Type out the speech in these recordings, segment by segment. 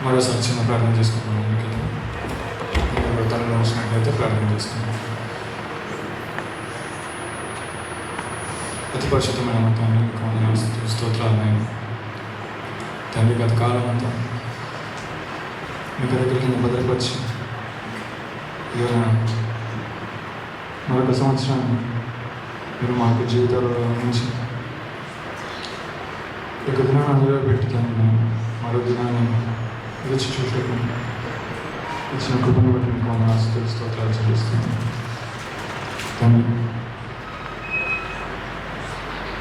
మరోసారి చిన్న ప్రార్థన చేసుకున్నాం. తనలో వచ్చినట్లయితే ప్రార్థన చేసుకున్నాం. అతి పరిశుద్ధమైన మతాన్ని మీకు స్తోత్రాలు తండ్రి. గత కాలం అంతా మీకు దగ్గరికి భద్రపరిచి మరొక సంవత్సరాన్ని మీరు మాకు జీవితాలలో నుంచి ఒక దినాన్ని అందులో పెట్టుతాను. మరో దినాన్ని రుచి చూసేకుండా ఇచ్చిన కృపను బట్టి మీకు ఆస్తులు స్తోత్రాలు చెల్లిస్తున్నాను తండ్రి.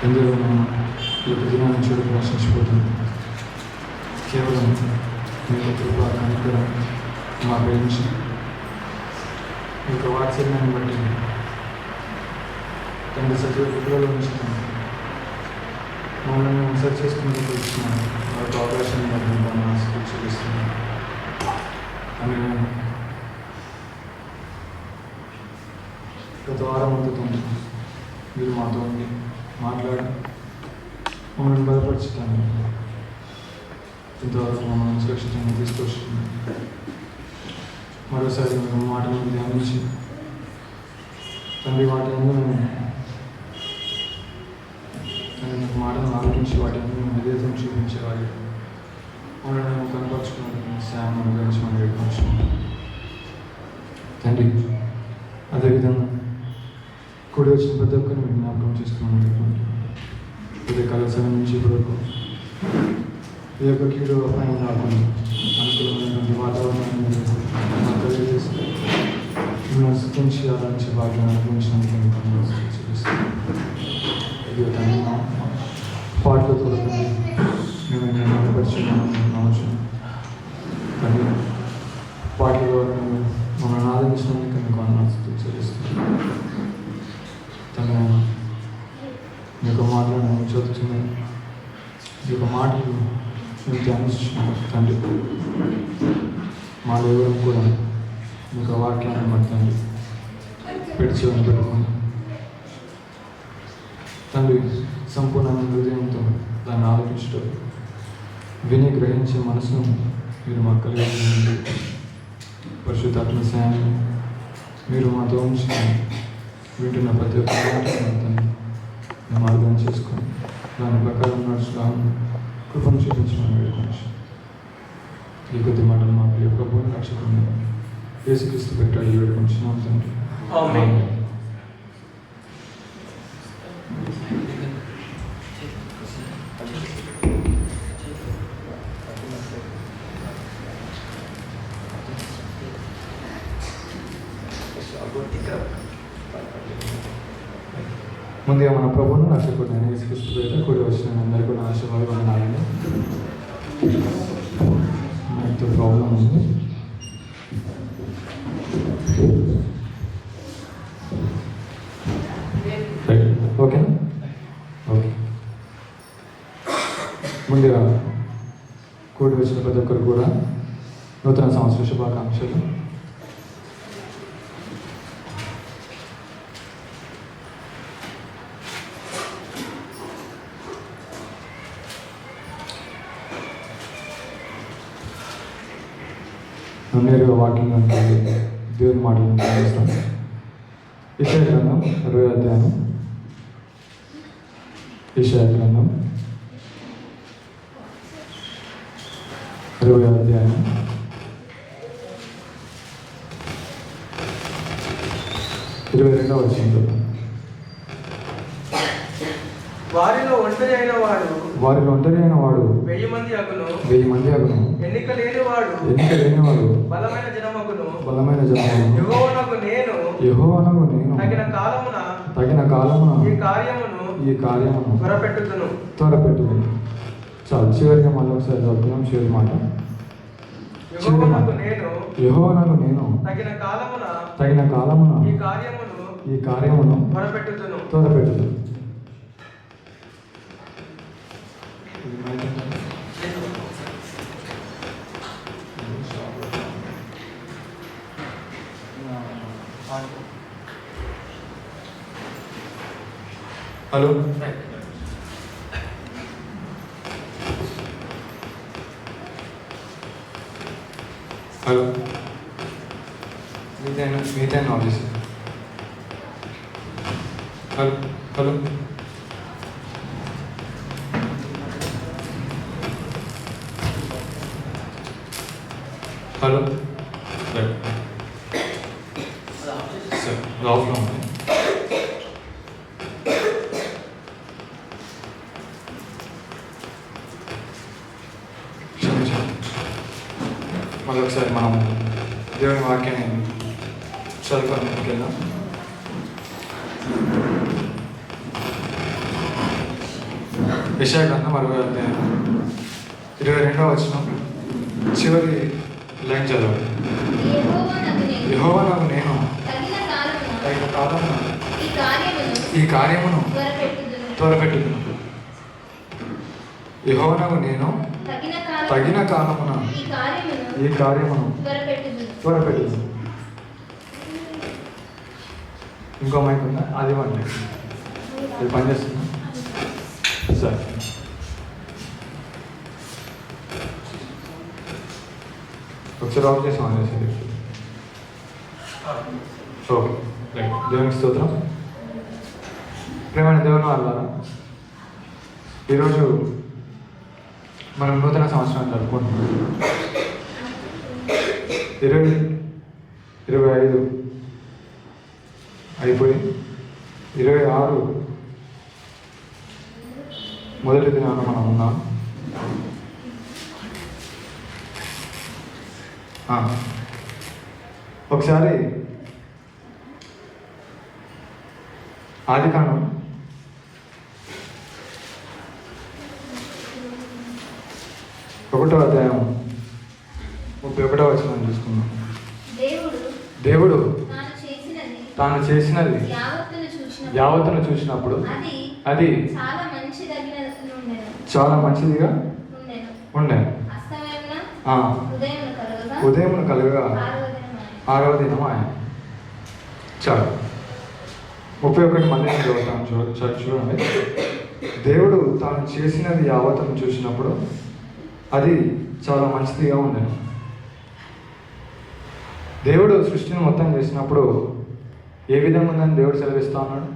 ఎందులో మనం ఈ యొక్క దినాన్ని చూడక నశించిపోతుంది. కేవలం మీకు కృప కనుకరం మా గురించి ఈ యొక్క వాత్సల్యాన్ని బట్టి తండ్రి సత్య కుటుంబంలో ఉంచుతాను. మమ్మల్ని మేము సరి చేసుకునేందుకు ఇచ్చిన మరొక అవకాశాన్ని బట్టి మా ఆస్తులు చెల్లిస్తున్నాను. అని గత వారం అంతతో మీరు మాతో ఉండి మాట్లాడి మమ్మల్ని బలపరుచుతాను. ఇంతవరకు మమ్మల్ని సురక్షితంగా తీసుకొచ్చింది. మరోసారి మేము మాటలను ధ్యానించి తండ్రి వాటి అందరూ మాటలను ఆలోచించి వాటి అందరూ విధేయతను చూపించేవారు. మమ్మల్ని మేము కనపరుచుకున్నాను. శ్యామను గురించి మనం వేడుకొచ్చుకున్నాం తండ్రి. అదేవిధంగా కూడి వచ్చిన ప్రతి ఒక్కరిని మేము జ్ఞాపకం చేసుకున్నాం. ఇదే కళాశాల నుంచి ఇప్పటివరకు ఈ యొక్క కీడు అపాయం రాకుండా అనుకూలమైనటువంటి వాతావరణాన్ని తెలియజేసి మిమ్మల్ని స్థుతించి ఆరాధించే భాగ్యాన్ని అనుభవించినందుకు చూపిస్తాం. ఇది పాటలతో మేము పరిచయం కానీ పాటల ద్వారా మమ్మల్ని ఆదరించినందుకు మీకు ఆనందిస్తూ చెల్లిస్తున్నాం. తన మీ యొక్క మాటలు మేము చదువుతున్నాం. ఈ యొక్క మాటలు మేము ధ్యానిస్తున్నాం తండ్రి. మా దేవుడు కూడా మీకు వాక్యాన్ని పడుతుంది పెడిచి పెట్టుకుని తండ్రి సంపూర్ణమైన హృదయంతో దాన్ని ఆలోచించడం విని గ్రహించే మనసును మీరు మాకు కలిగి పరిశుద్ధాత్మ సాయాన్ని మీరు మాతో ఉంచి వింటున్న ప్రతి ఒక్క మాటను మేము అర్థం చేసుకొని దాని ప్రకారం నడుచుకోవాలని కృపను చూపించమని వేడుకోవచ్చు. ఈ కొద్ది మాటలు మా ప్రియ ప్రభువుని రక్షకుని యేసుక్రీస్తు పెట్టాలి వేడుకుంటున్నాం తండ్రి. ముందుగా మన ప్రభువును రక్షకుడు యేసుక్రీస్తు పేరిట కూడి వచ్చిన అందరికీ కూడా ఆశీర్వాదాలు ఉన్నాయండి. నాకు ప్రాబ్లం ఉంది. ఓకేనా? ఓకే. ముందుగా కూడి వచ్చిన ప్రతి ఒక్కరు కూడా నూతన సంవత్సర శుభాకాంక్షలు. నేరుగా వాకింగ్ అంటే దేవుని మాటలను ధ్యానిస్తాం. యెషయా గ్రంథం 20వ అధ్యాయం. యెషయా గ్రంథం 20వ అధ్యాయం 22వ వచనంలో వారిలో ఒంటరి అయిన వాడు 1000 మంది అగును. ఎన్నిక లేని వాడు బలమైన జనమగును. యెహోవానగు నేను తగిన కాలమున ఈ కార్యమును త్వరపెట్టుదును. చాలు. చివరిగా మళ్ళీ ఒకసారి చదువుతున్నాం. చివరి మాట. యెహోవానగు నేను తగిన కాలమున ఈ కార్యమును త్వరపెట్టుదును. హలో హలో మీదైనా office hello hello hello sir ఆఫ్లో ఉంది క్షమించండి మళ్ళీ ఒకసారి మనం దేవుని వాక్యాన్ని చదువుకొని ముందుకెళ్దాం. యెషయా గ్రంథం 60వ అధ్యాయం 22వ వచనం చివరి లైన్ చదవండి. యెహోవా నాకు నేను తగిన కాలమున ఈ కార్యమును త్వరపెట్టుదును. యెహోవా నాకు నేను తగిన కాలమున ఈ కార్యమును త్వరపెట్టుదును. ఇంకో మైక్ ఉందా? అది ఇవ్వండి. ఇది పనిచేస్తుందా సార్? ఒకసారి ఆఫ్ చేసి ఆన్ చేసేది. Okay right. దేవునికి స్తోత్రం. ప్రేమైన దేవుని వాళ్ళారా, ఈరోజు మనం నూతన సంవత్సరాన్ని జరుపుకుంటున్నాం. 2025 అయిపోయి 26 మొదటి దినాన మనం ఉన్నాం. ఒకసారి ఆదికాండం 1వ అధ్యాయం 31వ వచనం చూసుకుందాం. దేవుడు తాను చేసినది యావత్తును చూసినప్పుడు అది చాలా మంచిదిగా ఉండేది. ఉదయం కలుగగా 6వ దినం ఆయన. చాలు 31 మళ్ళీ చదువుతాను. చూడండి. దేవుడు తాను చేసినది యావత్తును చూసినప్పుడు అది చాలా మంచిదిగా ఉండేది. దేవుడు సృష్టిని మొత్తం చేసినప్పుడు ఏ విధంగా ఉందని దేవుడు సెలవిస్తా ఉన్నాడు?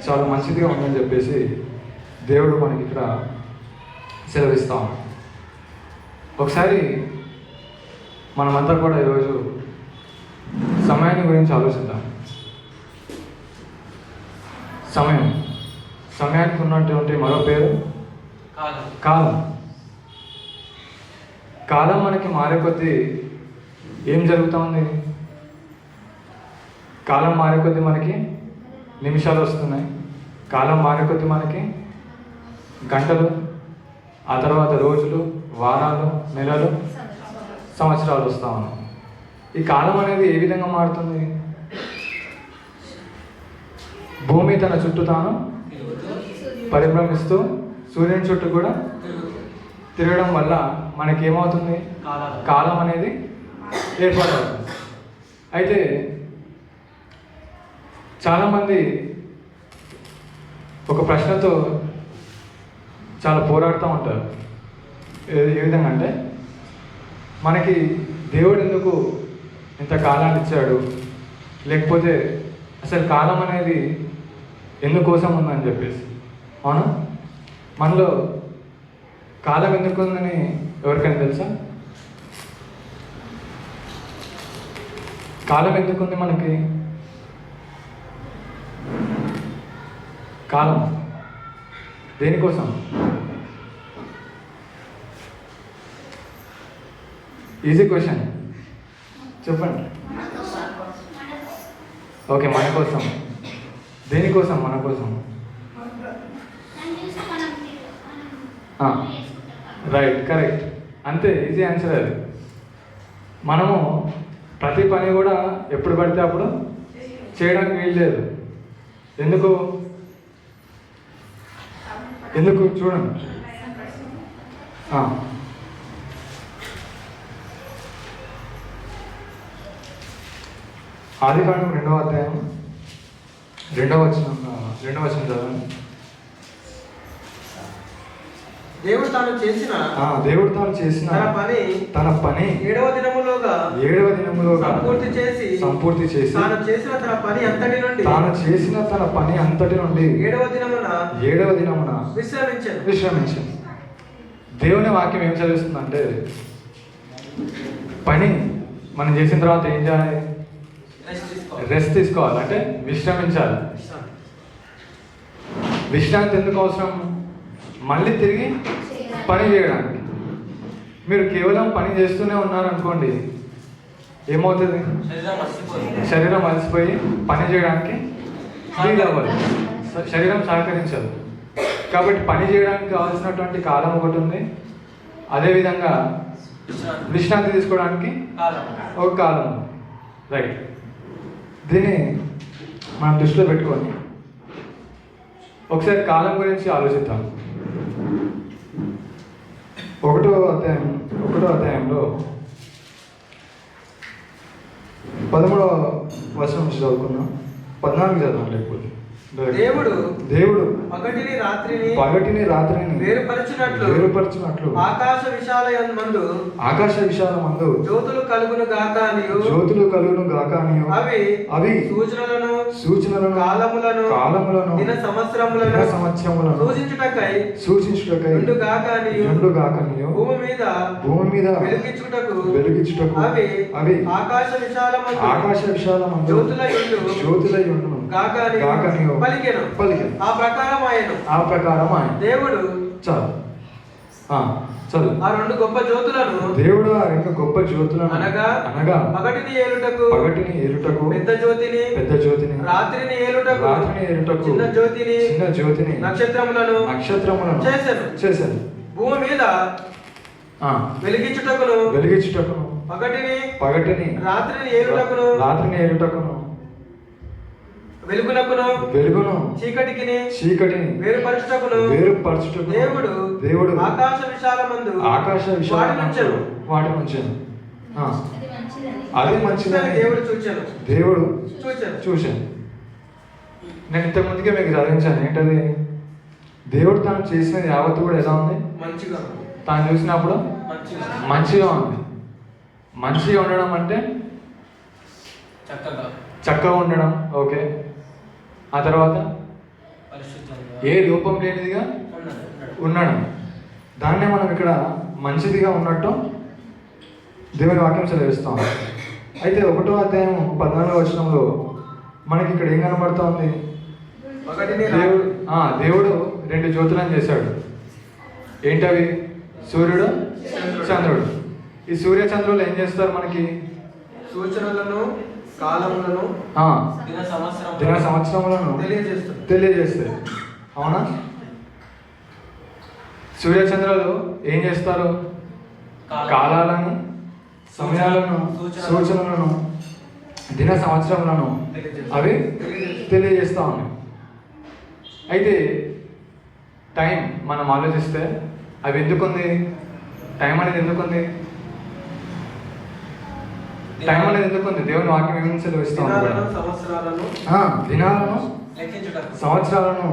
చాలా మంచిదిగా ఉందని చెప్పేసి దేవుడు మనకి ఇక్కడ సెలవిస్తా ఉన్నాడు. ఒకసారి మనమంతా కూడా ఈరోజు సమయాన్ని గురించి ఆలోచిద్దాం. సమయానికి ఉన్నటువంటి మరో పేరు కాలం. కాలం మనకి మారే కొద్దీ ఏం జరుగుతూ ఉంది? కాలం మారే కొద్దీ మనకి నిమిషాలు వస్తున్నాయి. కాలం మారే కొద్దీ మనకి గంటలు, ఆ తర్వాత రోజులు, వారాలు, నెలలు, సంవత్సరాలు వస్తూ ఉన్నాయి. ఈ కాలం అనేది ఏ విధంగా మారుతుంది? భూమి తన చుట్టూ తాను పరిభ్రమిస్తూ సూర్యుని చుట్టూ కూడా తిరగడం వల్ల మనకి ఏమవుతుంది? కాలం అనేది ఏర్పడుతుంది. అయితే చాలామంది ఒక ప్రశ్నతో చాలా పోరాడుతూ ఉంటారు. ఏ విధంగా అంటే, మనకి దేవుడు ఎందుకు ఇంత కాలాన్ని ఇచ్చాడు, లేకపోతే అసలు కాలం అనేది ఎందుకోసం ఉందని చెప్పేసి. అవునా? మనలో కాలం ఎందుకు ఉందని ఎవరికైనా తెలుసా? కాలం ఎందుకుంది మనకి? కాలం దేనికోసం? ఈజీ క్వశ్చన్, చెప్పండి. ఓకే, మన కోసం. దేనికోసం? మన కోసం. Right, correct. అంతే, ఈజీ ఆన్సర్ అది. మనము ప్రతి పని కూడా ఎప్పుడు పడితే అప్పుడు చేయడానికి వీల్లేదు. ఎందుకు? చూడండి. ఆదికాండం 2వ అధ్యాయం 2వ వచనం 2వ వచనం చదవండి. దేవుడు తాను చేసిన తన పని 7వ దినములోగా సంపూర్తి చేసి తాను చేసిన తన పని అంతటి నుండి 7వ దినమున విశ్రమించాను. దేవుని వాక్యం ఏం చదివిస్తుందంటే, పని మనం చేసిన తర్వాత ఏం చేయాలి? రెస్ట్ తీసుకోవాలి, అంటే విశ్రమించాలి. విశ్రాంతి ఎందుకు అవసరం? మళ్ళీ తిరిగి పని చేయడానికి. మీరు కేవలం పని చేస్తూనే ఉన్నారనుకోండి, ఏమవుతుంది? శరీరం అలసిపోయి పని చేయడానికి వీలు అవ్వదు, శరీరం సహకరించదు. కాబట్టి పని చేయడానికి కావాల్సినటువంటి కాలం ఒకటి ఉంది, అదేవిధంగా విశ్రాంతి తీసుకోవడానికి ఒక కాలం ఉంది. రైట్, దీన్ని మనం దృష్టిలో పెట్టుకొని ఒకసారి కాలం గురించి ఆలోచిద్దాం. 1వ అధ్యాయంలో 13వ వచనం నుంచి చదువుకున్నాం. 14 చదవండి. లేకపోతే దేవుడు పగటిని రాత్రిని వేరుపరచునట్లు ఆకాశ విశాలమందు జ్యోతులు కలుగును గాక అనియు అవి సూచనలను కాలములను దిన సంవత్సరములను సూచించుటకై ఉండు గాక అనియు భూమి మీద వెలుగించుటకు అవి ఆకాశ విశాలమందు జ్యోతులై ఉండును గాక అనియు పలికెను. ఆ ప్రకారం ఆయన దేవుడు చదువు ఆ 2 గొప్ప జ్యోతులను అనగా పగటిని ఏలుటకు పెద్ద జ్యోతిని రాత్రిని ఏలుటకు చిన్న జ్యోతిని నక్షత్రములను చేశాను. భూమి మీద వెలిగించుటకును పగటిని రాత్రిని ఏలుటకును వెలుగును చీకటిని వేరుపరచుటకును దేవుడు ఆకాశ విశాలమందు వాటి నుంచెను. అది మంచిదని దేవుడు చూశాను. నేను ఇంతకుముందుకే మీకు చదివించాను. ఏంటది? దేవుడు తాను చేసినది యావత్తు కూడా ఎలా ఉంది? తాను చూసినప్పుడు మంచిగా ఉంది. మంచిగా ఉండడం అంటే చక్కగా ఉండడం. ఓకే, ఆ తర్వాత ఏ లోపం లేనిదిగా ఉండడం. దాన్నే మనం ఇక్కడ మంచిదిగా ఉన్నట్టు దేవుని వాక్యం చదివిస్తాం. అయితే 1వ అధ్యాయం 14వ వచనంలో మనకి ఇక్కడ ఏం కనబడుతూ ఉంది? దేవుడు 2 జ్యోతులను చేశాడు. ఏంటవి? సూర్యుడు, చంద్రుడు. ఈ సూర్య చంద్రులు ఏం చేస్తారు? మనకి సూచనలను కాలములను దిన సంవత్సరములను తెలియజేస్తాయి. అవునా? సూర్యచంద్రులు ఏం చేస్తారు? కాలాలను, సమయాలను, సూచనలను, దిన సంవత్సరములను అవి తెలియజేస్తూ ఉన్నాయి. అయితే టైం మనం ఆలోచిస్తే అవి ఎందుకుంది? టైం అనేది ఎందుకుంది? దేవుని వాక్యం ఏమేమి సెలవిస్తాం? దినాలను, సంవత్సరాలను,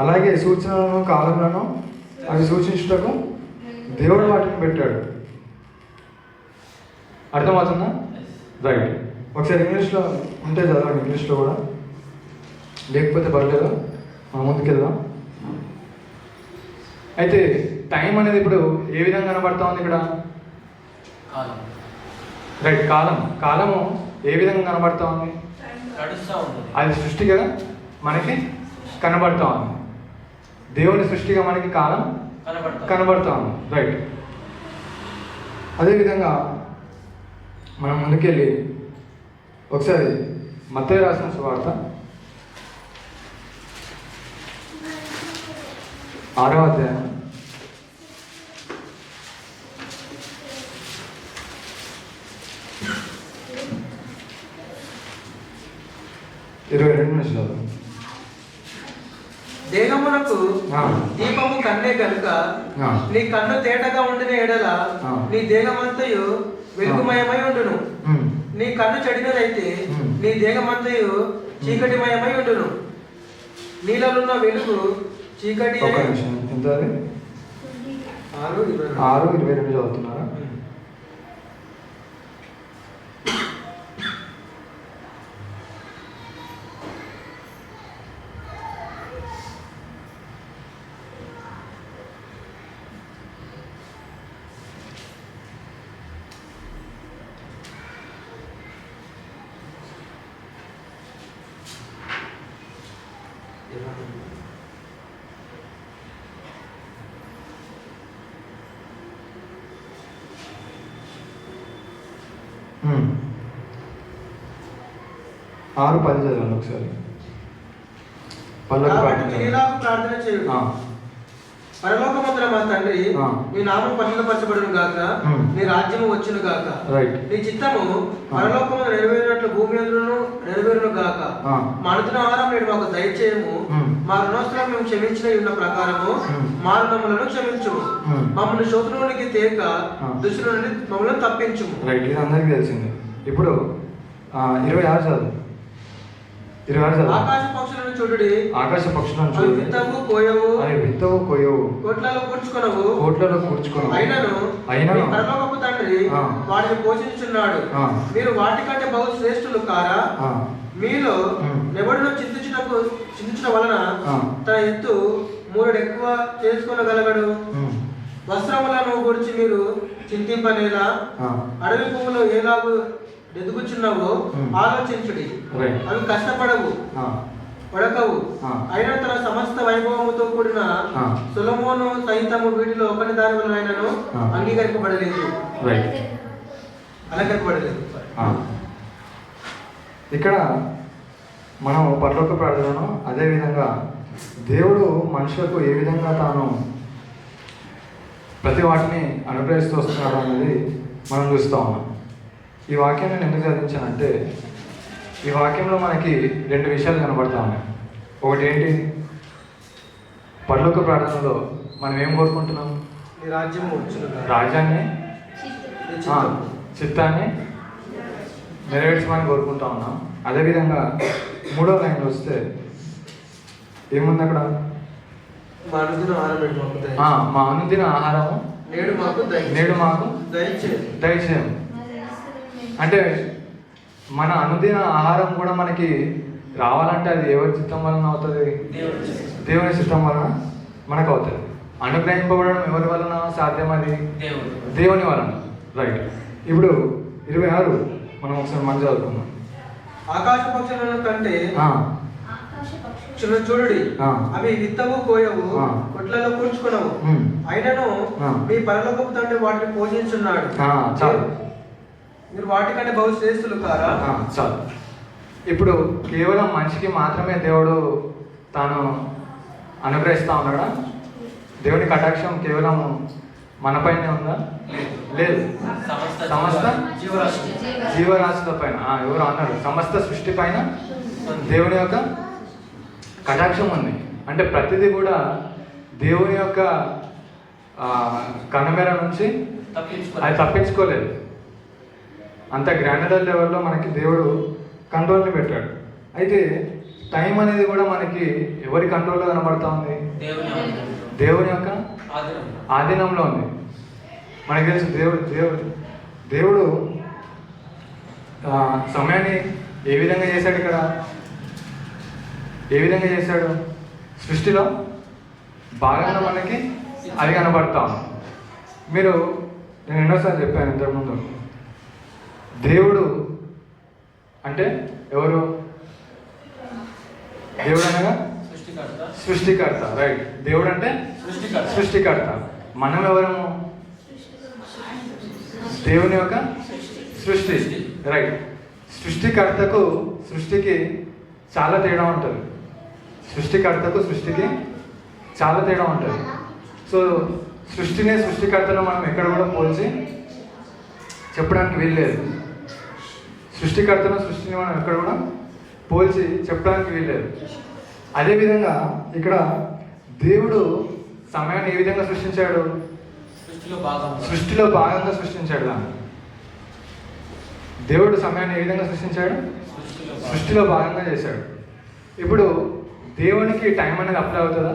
అలాగే సూచనలను, కాలములను అవి సూచించుటకు దేవుడు వాటిని పెట్టాడు. అర్థమవుతుందా? రైట్. ఒకసారి ఇంగ్లీష్లో ఉంటే చదవండి, ఇంగ్లీష్లో కూడా, లేకపోతే పర్లేదు, మనం ముందుకెళ్దాం. అయితే టైం అనేది ఇప్పుడు ఏ విధంగా కనబడతా ఉంది ఇక్కడ? రైట్, కాలము ఏ విధంగా కనబడతా ఉంది? అది సృష్టిగా మనకి కనబడతా ఉంది. దేవుని సృష్టిగా మనకి కాలం కనబడతా ఉంది. రైట్. అదేవిధంగా మనం ముందుకెళ్ళి ఒకసారి మత్తయి రాసిన సువార్త 6వ అధ్యాయం 22 నిమిషాలు. దేహమునకు దీపము కన్నే కనుక నీ కన్ను తేటగా ఉండిన ఎడల నీ దేహమంతయు వెలుగుమయమై ఉండును. నీ కన్ను చెడినదైతే నీ దేహమంతయు చీకటిమయమై ఉండును. నీళ్ళలున్న వెలుగు చీకటి ఒక నిమిషం, ఎంత అది? 6:22. 6:22 చదువుతున్నారా? ఉమ్. 6:10 చదవండి ఒకసారి. పల్లకి కాబట్టి ప్రార్థన. మీరు ఇలాగ ప్రార్థన చేయండి. ఆ. పరలోకమందున మా తండ్రి, ఆ. నీ నామం పరిశుద్ధపరచబడును గాక, నీ రాజ్యము వచ్చును గాక, రైట్. నీ చిత్తము పరలోకమందు నెరవేరినట్లు భూమి అందును నెరవేరును గాక. మా అనుదిన ఆహారం నేడు మాకు దయచేయము. మా రుణస్తులను మేము క్షమించిన ఉన్న ప్రకారము మా రుణములను క్షమించుము. మమ్మల్ని శోధనలోనికి తేక దుష్టుల నుండి మమ్మల్ని తప్పించుము. రైట్, ఇది అందరికీ తెలిసింది. ఇప్పుడు 26 చదువు. 26 చదువు. ఆకాశ పక్షులను చూడుడి, ఆకాశ పక్షులను అవి చూడు. విత్తవు కోయవు, అవి విత్తవు కోయవు, కోట్లలో కూర్చుకొనవు, కోట్లలో కూర్చుకొనవు. అయినను అయినను మీ పరలోకపు తండ్రి వాటిని పోషించుచున్నాడు. మీరు వాటికంటే బహు శ్రేష్ఠులు కారా? మీలో ఎవడినో చింతించడం వలన తన ఎత్తు 3 ఎక్కువ చేసుకొనగలగడు. వస్త్రములను గురించి మీరు చింతింపనేలా? అడవి పువ్వులు ఎలాగూ ఎదుగుచున్నావో ఆలోచించుడి. అవి కష్టపడవు, పడకవు, అయినా తన సమస్త వైభవముతో కూడిన సొలొమోను సైతము వీటిలో ఒకటి దాని వల్ల ఆయనను అంగీకరింపబడలేదు, అలంకరింపబడలేదు. ఇక్కడ మనం పరలోక ప్రార్థనను అదే విధంగా దేవుడు మనుషులకు ఏ విధంగా తాను ప్రతి వాటిని అనుగ్రహిస్తూ వస్తున్నాడు అనేది మనం చూస్తూ ఉన్నాం. ఈ వాక్యం నేను ఎందుకు చదివించానంటే, ఈ వాక్యంలో మనకి 2 విషయాలు కనబడతా ఉన్నాయి. ఒకటి ఏంటి, పరలోక ప్రార్థనలో మనం ఏం కోరుకుంటున్నాం? రాజ్యాన్ని, చిత్తాన్ని నెరవేర్చమని కోరుకుంటా ఉన్నాం. అదేవిధంగా 3వ లైన్లో వస్తే ఏముంది అక్కడ? మా అనుదిన ఆహారము నేడు మాకు దయచేయం. అంటే మన అనుదిన ఆహారం కూడా మనకి రావాలంటే అది ఎవరి చిత్తం వలన అవుతుంది? దేవుని చిత్తం వలన మనకు అవుతుంది. అనుగ్రహింపబడడం ఎవరి వలన సాధ్యం? అది దేవుని వలన. రైట్. ఇప్పుడు 26 మనం ఒకసారి మంచి చదువుకుందాం. ఆకాశ పక్షులను కంటే చూడుడి, అవి విత్తవు కోయవు, కొట్లలో కూర్చుకునవు, అయినను మీ పరలోకపు తండ్రి వాటిని పోషించున్నాడు. చాలు, మీరు వాటికంటే బహు శ్రేష్ఠులు కారా? చాలు. ఇప్పుడు కేవలం మనిషికి మాత్రమే దేవుడు తాను అనుగ్రహిస్తూ ఉన్నాడా? దేవుని కటాక్షం కేవలం మనపైనే ఉందా? లేదు. సమస్త జీవరాశుల పైన, ఎవరు అన్నారు? సమస్త సృష్టి పైన దేవుని యొక్క కటాక్షం ఉంది. అంటే ప్రతిదీ కూడా దేవుని యొక్క కనుమేర నుంచి అది తప్పించుకోలేదు. అంత గ్రాన్యులర్ లెవెల్లో మనకి దేవుడు కంట్రోల్ని పెట్టాడు. అయితే టైం అనేది కూడా మనకి ఎవరి కంట్రోల్లో కనబడతా ఉంది? దేవుని యొక్క ఆధీనంలో ఉంది. మనకి తెలుసు దేవుడు సమయాన్ని ఏ విధంగా చేశాడు? ఇక్కడ ఏ విధంగా చేశాడు? సృష్టిలో భాగంగా మనకి అది కనబడతాం. మీరు, నేను ఎన్నోసార్లు చెప్పాను ఇంతకుముందు, దేవుడు అంటే ఎవరు? దేవుడు అనగా సృష్టికర్త. రైట్. దేవుడు అంటే సృష్టికర్త. మనం ఎవరము? దేవుని యొక్క సృష్టి. రైట్. సృష్టికర్తకు సృష్టికి చాలా తేడా ఉంటుంది. సృష్టికర్తకు సృష్టికి చాలా తేడా ఉంటుంది. సో సృష్టికర్తను మనం ఎక్కడ కూడా పోల్చి చెప్పడానికి వీల్లేదు. సృష్టిని మనం ఎక్కడ కూడా పోల్చి చెప్పడానికి వీల్లేదు. అదేవిధంగా ఇక్కడ దేవుడు సమయాన్ని ఏ విధంగా సృష్టించాడు? సృష్టిలో భాగంగా సృష్టించాడు. దాన్ని దేవుడు సమయాన్ని ఏ విధంగా సృష్టించాడు? సృష్టిలో భాగంగా చేశాడు. ఇప్పుడు దేవునికి టైం అనేది అప్లై అవుతుందా?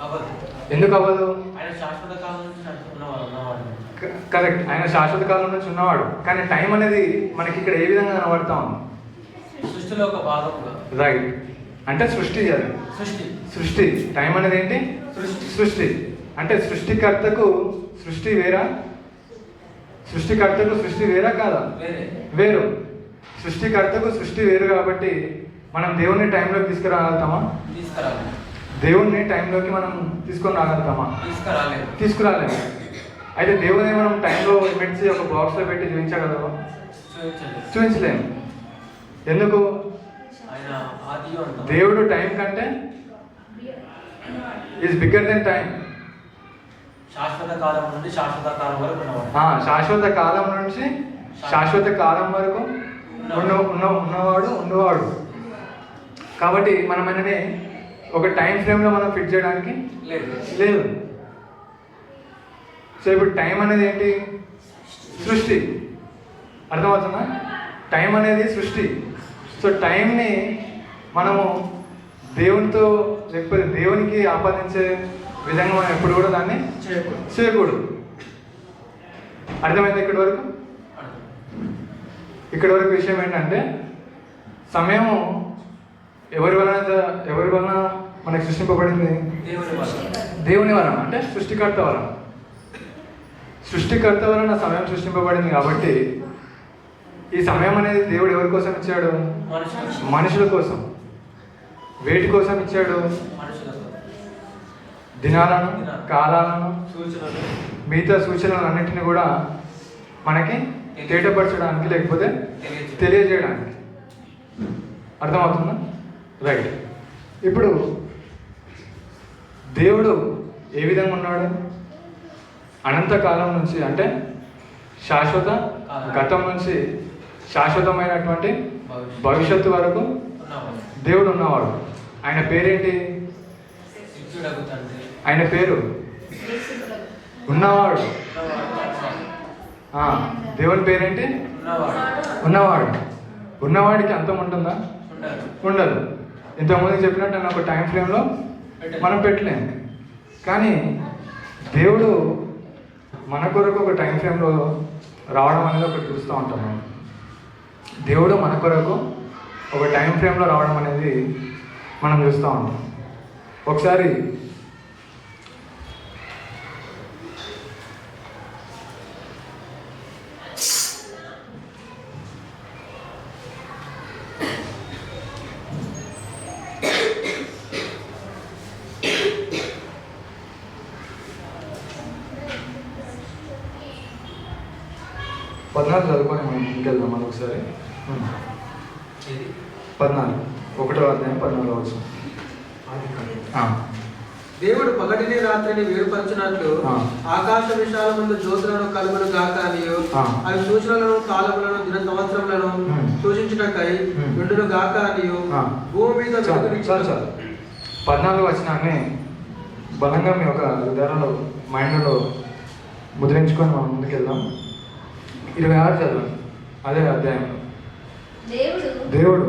అవ్వదు. ఎందుకు అవ్వదు? ఆయన శాశ్వత కాలం నుంచి ఉన్నవాడు. కరెక్ట్, ఆయన శాశ్వత కాలం నుంచి ఉన్నవాడు. కానీ టైం అనేది మనకి ఇక్కడ ఏ విధంగా కనబడతా ఉంది? సృష్టిలో ఒక భాగంగా. రైట్, అంటే సృష్టి. అది సృష్టి. టైం అనేది ఏంటి? సృష్టి. అంటే సృష్టికర్తకు సృష్టి వేరా? సృష్టికర్తకు సృష్టి వేరా కాదా? వేరు. సృష్టికర్తకు సృష్టి వేరు కాబట్టి మనం దేవుణ్ణి టైంలోకి తీసుకురాగలుగుతామా? దేవుణ్ణి టైంలోకి మనం తీసుకొని రాగలుగుతామా? తీసుకురాలేము. అయితే దేవుని మనం టైంలో పెట్టి ఒక బాక్స్లో పెట్టి చూపించగలమా? చూపించలేము. ఎందుకు? దేవుడు టైం కంటే ఈజ్ బిగ్గర్ దెన్ టైం. శాశ్వత కాలం నుండి శాశ్వత కాలం వరకు శాశ్వత కాలం నుంచి శాశ్వత కాలం వరకు ఉన్నవాడు. కాబట్టి మనం అనేది ఒక టైం ఫ్రేమ్లో మనం ఫిట్ చేయడానికి లేదు. సో ఇప్పుడు టైం అనేది ఏంటి? సృష్టి. అర్థమవుతుందా? టైం అనేది సృష్టి. సో టైంని మనము దేవునితో లేకపోతే దేవునికి ఆపాదించే విధంగా మనం ఎప్పుడు కూడా దాన్ని చేయకూడదు. అర్థమైంది? ఇక్కడి వరకు విషయం ఏంటంటే సమయము ఎవరి వలన మనకి సృష్టింపబడింది? దేవుని వలన. అంటే సృష్టికర్త వలన. సృష్టికర్త వలన సమయం సృష్టింపబడింది. కాబట్టి ఈ సమయం అనేది దేవుడు ఎవరి కోసం ఇచ్చాడు? మనుషుల కోసం. వేటి కోసం ఇచ్చాడు? దినాలను, కాలాలను, మిగతా సూచనలు అన్నింటినీ కూడా మనకి తేటపరచడానికి లేకపోతే తెలియజేయడానికి. అర్థమవుతుందా? రైట్. ఇప్పుడు దేవుడు ఏ విధంగా ఉన్నాడు? అనంతకాలం నుంచి, అంటే శాశ్వత గతం నుంచి శాశ్వతమైనటువంటి భవిష్యత్తు వరకు దేవుడు ఉన్నవాడు. ఆయన పేరేంటి? ఆయన పేరు ఉన్నవాడు. దేవుని పేరేంటి? ఉన్నవాడు. ఉన్నవాడికి అంతం ఉంటుందా? ఉండదు. ఇంతకుముందు చెప్పినట్టు నేను ఒక టైం ఫ్రేమ్లో మనం పెట్టలేము. కానీ దేవుడు మన కొరకు ఒక టైం ఫ్రేమ్లో రావడం అనేది ఒకటి చూస్తూ ఉంటాం మనం. దేవుడు మన కొరకు ఒక టైం ఫ్రేమ్లో రావడం అనేది మనం చూస్తూ ఉంటాం. ఒకసారి చదువుకొని మనం ఇంకెళ్దాం. మనం ఒకసారి 14 1వ అధ్యాయం 14వ వచనం. దేవుడు పగటిని రాత్రిని వేరుపరచినట్లు ఆకాశ విశాల ముందు జ్యోతులను కలుగును గాక అనియు అవి సూచనలను కాలములను దిన సంవత్సరములను సూచించుటకై ఉండును గాక అనియు భూమి మీద 14వ వచనాన్ని బలంగా మీ ఒక హృదయంలో మైండ్లో ముద్రించుకొని మనం ముందుకెళ్దాం. 26 చదవండి. అదే అధ్యాయంలో దేవుడు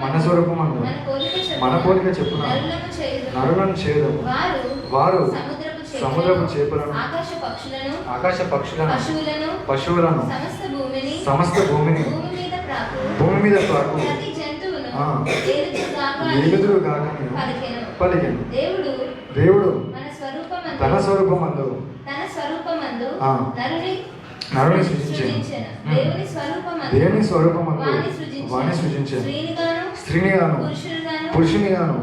మన స్వరూపమందు మన పోలిక చెప్పున నరులను చేయుదుము. వారు సముద్రపు చేపలను, ఆకాశ పక్షులను, పశువులను, సమస్త భూమిని, భూమి మీద ప్రాకు ఏలుదురు గాక పలికెను. దేవుడు తన స్వరూపమందు నరుని సృజించెను. దేవుని స్వరూపమందు వారిని సృజించెను. స్త్రీని గాను పురుషుని గాను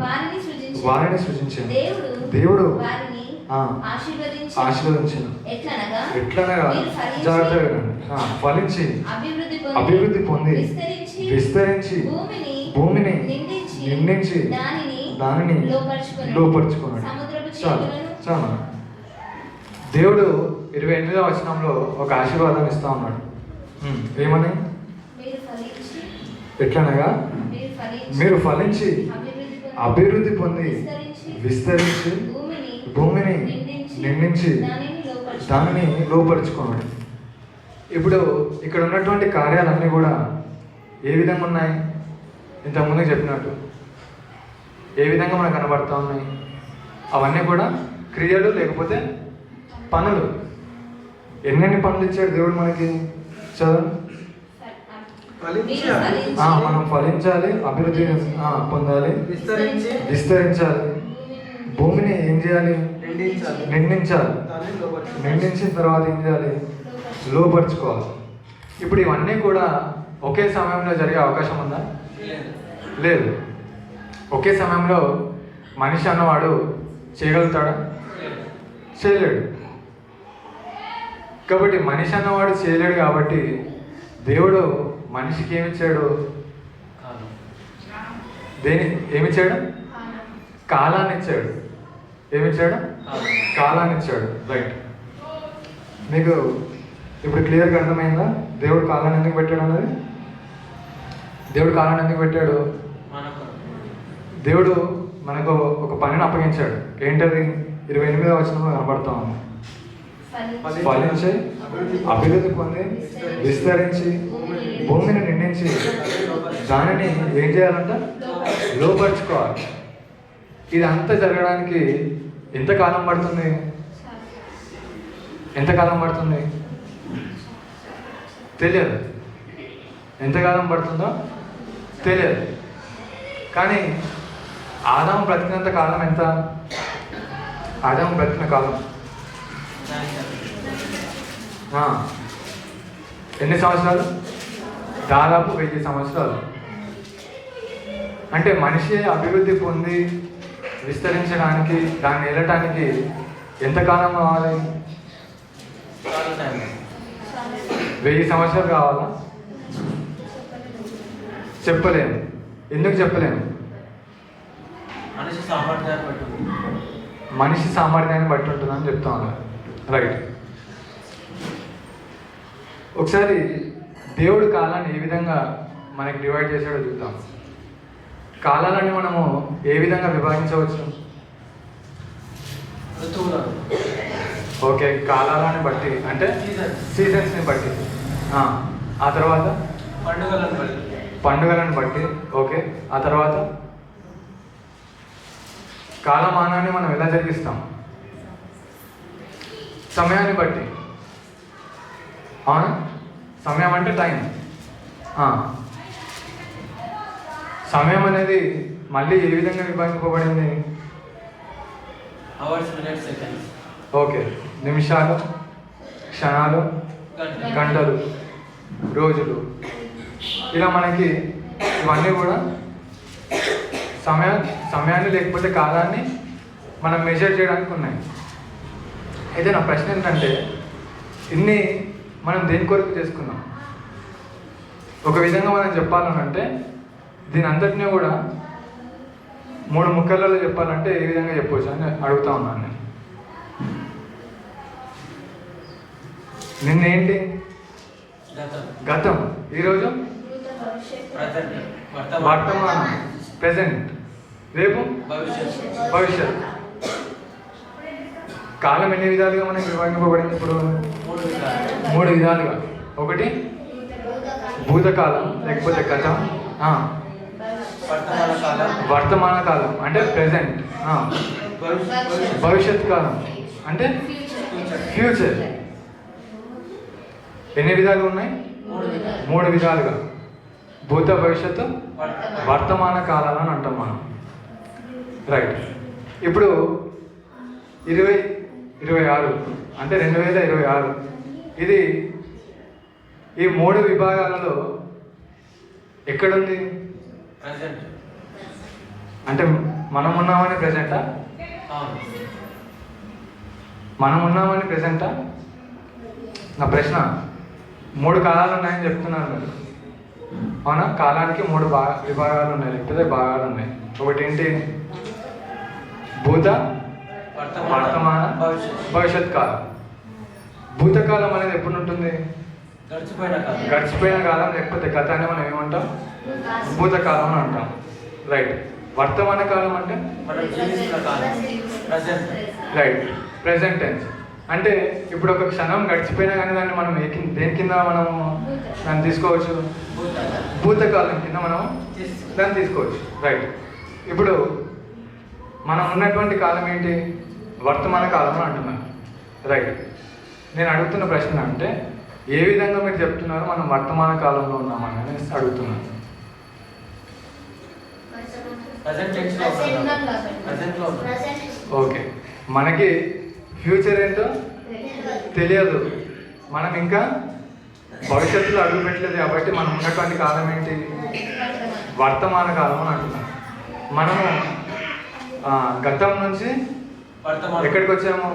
వారిని సృజించెను. దేవుడు ఆశీర్వదించెను. ఎట్లనగా జాగ్రత్తగా ఫలించి అభివృద్ధి పొంది విస్తరించి భూమిని నిండించి దానిని లోపరుచుకున్నాడు. చాలా దేవుడు 28వ వచనంలో ఒక ఆశీర్వాదం ఇస్తా ఉన్నాడు. ఏమని? ఎట్లనగా మీరు ఫలించి అభివృద్ధి పొంది విస్తరించి భూమిని నిండించి దానిని లోపరుచుకున్నాడు. ఇప్పుడు ఇక్కడ ఉన్నటువంటి కార్యాలన్నీ కూడా ఏ విధంగా ఉన్నాయి? ఇంతకుముందు చెప్పినట్టు ఏ విధంగా మనకు కనబడుతూ ఉన్నాయి? అవన్నీ కూడా క్రియలు లేకపోతే పనులు. ఎన్నెన్ని పనులు ఇచ్చాడు దేవుడు మనకి? చదవండి. మనం ఫలించాలి, అభివృద్ధి పొందాలి, విస్తరించాలి, భూమిని ఏం చేయాలి? నిండించాలి. నిండించిన తర్వాత ఏం చేయాలి? లోపరుచుకోవాలి. ఇప్పుడు ఇవన్నీ కూడా ఒకే సమయంలో జరిగే అవకాశం ఉందా? లేదు. ఒకే సమయంలో మనిషి అన్నవాడు చేయగలుగుతాడా? చేయలేడు. కాబట్టి మనిషి అన్నవాడు చేయలేడు కాబట్టి దేవుడు మనిషికి ఏమిచ్చాడు? ఏమిచ్చాడు? కాలాన్ని ఇచ్చాడు. ఏమిచ్చాడు? కాలాన్ని ఇచ్చాడు. రైట్. మీకు ఇప్పుడు క్లియర్గా అర్థమైందా దేవుడు కాలాన్ని ఎందుకు పెట్టాడు అన్నది? దేవుడు కాలాన్ని ఎందుకు పెట్టాడు? దేవుడు మనకు ఒక పనిని అప్పగించాడు. ఏంటది? 28వ వచనంలో కనబడతా ఉంది. ఫలించి అభివృద్ధి పొంది విస్తరించి భూమిని నిండించి దానిని ఏం చేయాలంట? లోపరుచుకోవాలి. ఇదంతా జరగడానికి ఎంతకాలం పడుతుంది? ఎంతకాలం పడుతుంది తెలియదు. ఎంతకాలం పడుతుందో తెలియదు. కానీ ఆదాము బ్రతికినంత కాలం ఎంత? ఆదాము బ్రతికిన కాలం ఎన్ని సంవత్సరాలు? దాదాపు 1000 సంవత్సరాలు. అంటే మనిషి అభివృద్ధి పొంది విస్తరించడానికి, దాన్ని వెళ్ళటానికి ఎంతకాలం కావాలి? 1000 సంవత్సరాలు కావాలా? చెప్పలేము. ఎందుకు చెప్పలేము? మనిషి సామర్థ్యాన్ని బట్టి ఉంటుందని చెప్తా ఉన్నారు. రైట్. ఒకసారి దేవుడు కాలాన్ని ఏ విధంగా మనకి డివైడ్ చేశాడో చూద్దాం. కాలాలని మనము ఏ విధంగా విభజించవచ్చు? ఓకే, కాలాలని బట్టి అంటే సీజన్స్ని బట్టి. ఆ తర్వాత పండుగలను బట్టి. ఓకే, ఆ తర్వాత కాలమానాన్ని మనం ఎలా జరిగిస్తాం? సమయాన్ని బట్టి. అవునా? సమయం అంటే టైం. సమయం అనేది మళ్ళీ ఏ విధంగా విభజింపబడింది? ఓకే, నిమిషాలు, క్షణాలు, గంటలు, రోజులు, ఇలా మనకి ఇవన్నీ కూడా సమయాన్ని లేకపోతే కాలాన్ని మనం మెజర్ చేయడానికి ఉన్నాయి. అయితే నా ప్రశ్న ఏంటంటే, ఇన్ని మనం దేని కొరకు చేసుకున్నాం? ఒక విధంగా మనం చెప్పాలనంటే దీని అంతటినీ కూడా 3 ముక్కలలో చెప్పాలంటే ఏ విధంగా చెప్పవచ్చు అని అడుగుతా ఉన్నాను నేను. నిన్నేంటి? గతం. ఈరోజు వర్తమానం, ప్రెజెంట్. రేపు భవిష్యత్. కాలం ఎన్ని విధాలుగా మనకి విభజింపబడింది? ఇప్పుడు 3 విధాలుగా. ఒకటి భూతకాలం లేకపోతే గతం, వర్తమాన కాలం అంటే ప్రెజెంట్, భవిష్యత్ కాలం అంటే ఫ్యూచర్. ఎన్ని విధాలు ఉన్నాయి? 3 విధాలుగా. భూత, భవిష్యత్తు, వర్తమాన కాలాలని అంటాం మనం. రైట్. ఇప్పుడు 2026 అంటే 2026. ఇది ఈ 3 విభాగాలలో ఎక్కడుంది? అంటే మనం ఉన్నామని ప్రెజెంటా? మనం ఉన్నామని ప్రెజెంటా? నా ప్రశ్న. 3 కాలాలు ఉన్నాయని చెప్తున్నాను మీరు. అవునా? కాలానికి 3 విభాగాలు ఉన్నాయి లేకపోతే భాగాలు ఉన్నాయి. ఒకటి ఏంటి? భూత, వర్తమాన, భవిష్యత్ కాలం. భూతకాలం అనేది ఎప్పుడు ఉంటుంది? గడిచిపోయిన కాలం లేకపోతే గతాన్ని మనం ఏమంటాం? భూతకాలం అని అంటాం. రైట్. వర్తమాన కాలం అంటే రైట్, ప్రెజెంట్ టెన్స్. అంటే ఇప్పుడు ఒక క్షణం గడిచిపోయినా కానీ దాన్ని మనం దేని కింద మనము దాన్ని తీసుకోవచ్చు? భూతకాలం కింద మనం దాన్ని తీసుకోవచ్చు. రైట్. ఇప్పుడు మనం ఉన్నటువంటి కాలం ఏంటి? వర్తమాన కాలం అని అంటున్నారు. రైట్. నేను అడుగుతున్న ప్రశ్న అంటే ఏ విధంగా మీరు చెప్తున్నారు మనం వర్తమాన కాలంలో ఉన్నామని అనేసి అడుగుతున్నాను. ఓకే, మనకి ఫ్యూచర్ ఏంటో తెలియదు, మనం ఇంకా భవిష్యత్తులో అడుగు పెట్టలేదు కాబట్టి మనం ఉన్నటువంటి కాలం ఏంటి? వర్తమాన కాలం అని అంటున్నాం. మనము గతం నుంచి ఎక్కడికి వచ్చాము?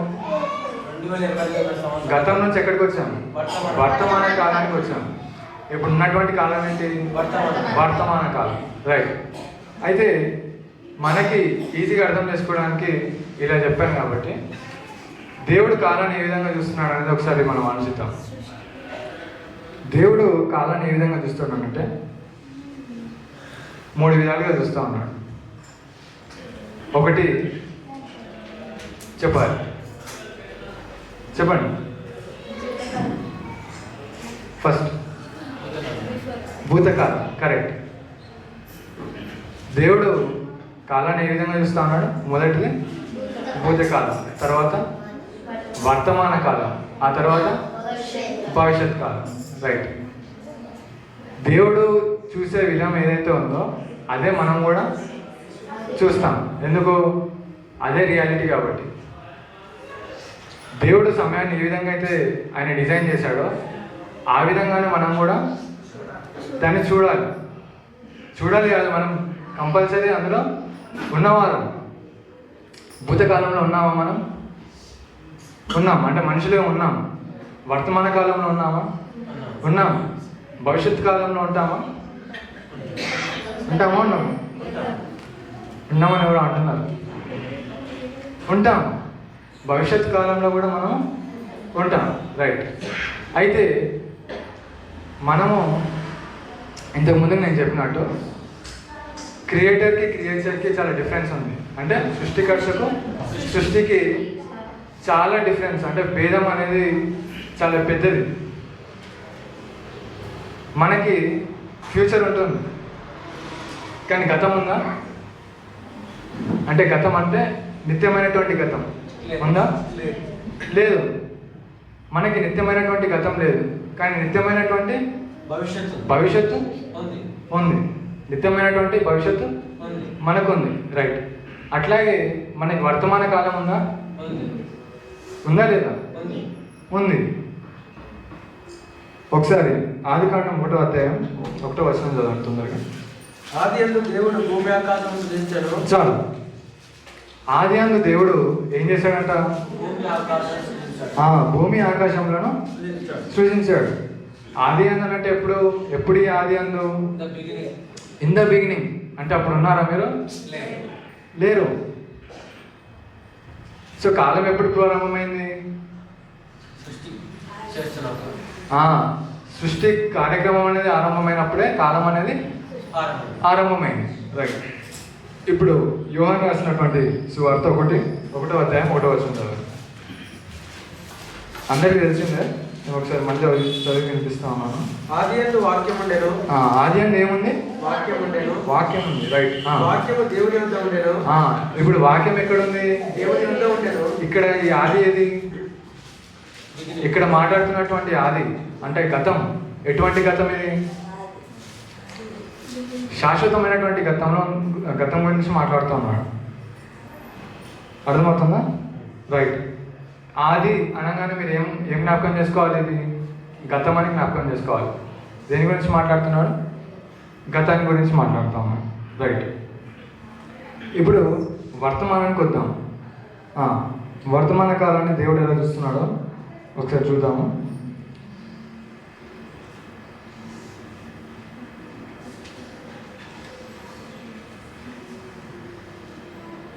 గతం నుంచి ఎక్కడికి వచ్చాము? వర్తమాన కాలానికి వచ్చాము. ఇప్పుడు ఉన్నటువంటి కాలం ఏంటి? వర్తమాన కాలం. రైట్. అయితే మనకి ఈజీగా అర్థం చేసుకోవడానికి ఇలా చెప్పాను కాబట్టి దేవుడు కాలాన్ని ఏ విధంగా చూస్తున్నాడు అనేది ఒకసారి మనం ఆలోచిద్దాం. దేవుడు కాలాన్ని ఏ విధంగా చూస్తున్నాడంటే 3 విధాలుగా చూస్తూ ఉన్నాడు. ఒకటి చెప్పండి. ఫస్ట్ భూతకాలం. కరెక్ట్. దేవుడు కాలాన్ని ఏ విధంగా చూస్తూ ఉన్నాడు? మొదటిది భూతకాలం, తర్వాత వర్తమాన కాలం, ఆ తర్వాత భవిష్యత్ కాలం. రైట్. దేవుడు చూసే విధం ఏదైతే ఉందో అదే మనం కూడా చూస్తాం. ఎందుకు? అదే రియాలిటీ కాబట్టి. దేవుడు సమయాన్ని ఏ విధంగా అయితే ఆయన డిజైన్ చేశాడో ఆ విధంగానే మనం కూడా దాన్ని చూడాలి కాదు, మనం కంపల్సరీ అందులో ఉన్నవారం. భూతకాలంలో ఉన్నామా? మనం ఉన్నాం. అంటే మనుషులే ఉన్నాం. వర్తమాన కాలంలో ఉన్నామా? ఉన్నాం. భవిష్యత్ కాలంలో ఉంటామా? ఉన్నాము. ఉన్నామని ఎవరు అంటున్నారు? ఉంటాం. భవిష్యత్ కాలంలో కూడా మనం ఉంటాం. రైట్. అయితే మనము ఇంతకుముందు నేను చెప్పినట్టు క్రియేటర్కి క్రియేచర్కి చాలా డిఫరెన్స్ ఉంది. అంటే సృష్టికర్తకు సృష్టికి చాలా డిఫరెన్స్, అంటే భేదం అనేది చాలా పెద్దది. మనకి ఫ్యూచర్ ఉంటుంది కానీ గతం ఉందా? అంటే గతం అంటే నిత్యమైనటువంటి గతం ఉందా? లేదు. మనకి నిత్యమైనటువంటి గతం లేదు కానీ నిత్యమైనటువంటి భవిష్యత్తు ఉంది. నిత్యమైనటువంటి భవిష్యత్తు మనకు ఉంది. రైట్. అట్లాగే మనకి వర్తమాన కాలం ఉందా లేదా? ఉంది. ఒకసారి ఆదికాండం 1వ అధ్యాయం 1వ వచనం చదవండి తొందరగా. ఆదియందు దేవుడు భూమి ఆకాశమును సృజించెను. చాలు. ఆదియందు దేవుడు ఏం చేశాడంట? భూమి ఆకాశములను సృజించాడు. ఆది అందు అంటే ఎప్పుడు ఈ ఆది అందు? In the beginning. అంటే అప్పుడు ఉన్నారా మీరు? లేరు. సో కాలం ఎప్పుడు ప్రారంభమైంది? సృష్టి కార్యక్రమం అనేది ఆరంభమైనప్పుడే కాలం అనేది ఆరంభమైంది. రైట్. ఇప్పుడు యోహాను రాసినటువంటి సువార్త 1వ అధ్యాయం 1వ వచనం చదవండి. అందరికీ తెలిసిందే, నేను ఒకసారి మళ్ళీ చదివి వినిపిస్తా ఉన్నాను. ఆదియందు వాక్యం ఉండెను. ఆదియందు ఏముంది? వాక్యం ఉంది. రైట్. వాక్యము దేవుని యొద్ద ఉండెను. ఇప్పుడు వాక్యం ఎక్కడుంది? దేవుని యొద్ద ఉండెను. ఇక్కడ ఈ ఆది ఏది? ఇక్కడ మాట్లాడుతున్నటువంటి ఆది అంటే గతం. ఎటువంటి గతం ఇది? శాశ్వతమైనటువంటి గతం గురించి మాట్లాడుతూ ఉన్నాడు. అర్థమవుతుందా? రైట్. ఆది అనగానే మీరు ఏం జ్ఞాపకం చేసుకోవాలి? ఇది గతం అని జ్ఞాపకం చేసుకోవాలి. దేని గురించి మాట్లాడుతున్నాడు? గతాన్ని గురించి మాట్లాడుతూ ఉన్నాడు. రైట్. ఇప్పుడు వర్తమానానికి వద్దాం. వర్తమాన కాలాన్ని దేవుడు ఎలా చూస్తున్నాడో ఒకసారి చూద్దాము.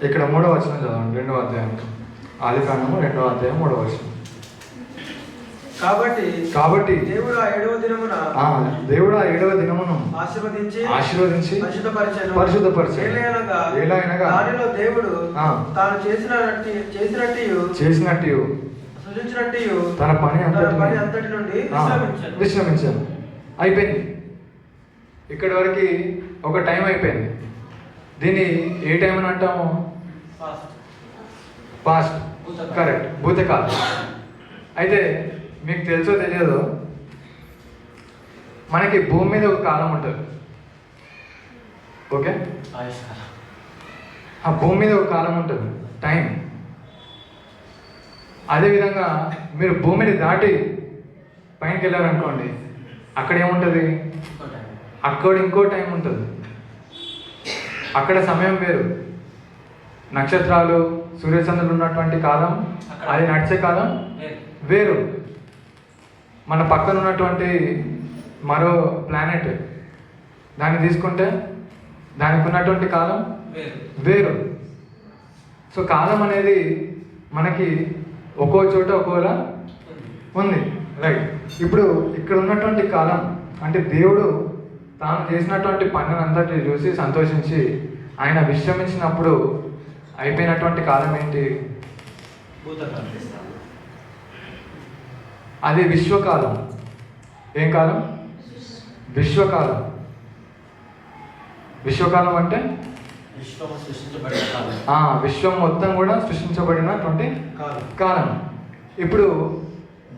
ఇక్కడ 3వ వచనం చదవండి. 2వ అధ్యాయం ఆదికాండము 2వ అధ్యాయం 3వ వచనం. కాబట్టి దేవుడు ఆ 7వ దినమును ఆశీర్వదించి పరిశుద్ధపరిచెను. ఏలయనగా దానిలో దేవుడు తాను చేసినట్టు తన పని అంతటి నుండి విశ్రమించాను. అయిపోయింది. ఇక్కడి వరకు ఒక టైం అయిపోయింది. దీన్ని ఏ టైం అని అంటాము? పాస్ట్, కరెక్ట్, భూతకాలం. అయితే మీకు తెలుసో తెలియదో, మనకి భూమి మీద ఒక కాలం ఉంటుంది. ఓకే, ఆ భూమి మీద ఒక కాలం ఉంటుంది, టైం. అదేవిధంగా మీరు భూమిని దాటి పైనకి వెళ్ళారనుకోండి, అక్కడ ఏముంటుంది? అక్కడ ఇంకో టైం ఉంటుంది. అక్కడ సమయం వేరు. నక్షత్రాలు, సూర్యచంద్రులు ఉన్నటువంటి కాలం, అది నడిచే కాలం వేరు. మన పక్కన ఉన్నటువంటి మరో ప్లానెట్, దాన్ని తీసుకుంటే దానికి ఉన్నటువంటి కాలం వేరు. సో కాలం అనేది మనకి ఒక్కో చోట ఒక్కోలా ఉంది. రైట్. ఇప్పుడు ఇక్కడ ఉన్నటువంటి కాలం అంటే దేవుడు తాను చేసినటువంటి పనులంతటి చూసి సంతోషించి ఆయన విశ్రమించినప్పుడు అయిపోయినటువంటి కాలం ఏంటి? అది విశ్వకాలం. ఏం కాలం? విశ్వకాలం. విశ్వకాలం అంటే విశ్వం మొత్తం కూడా సృష్టించబడినటువంటి కాలం. ఇప్పుడు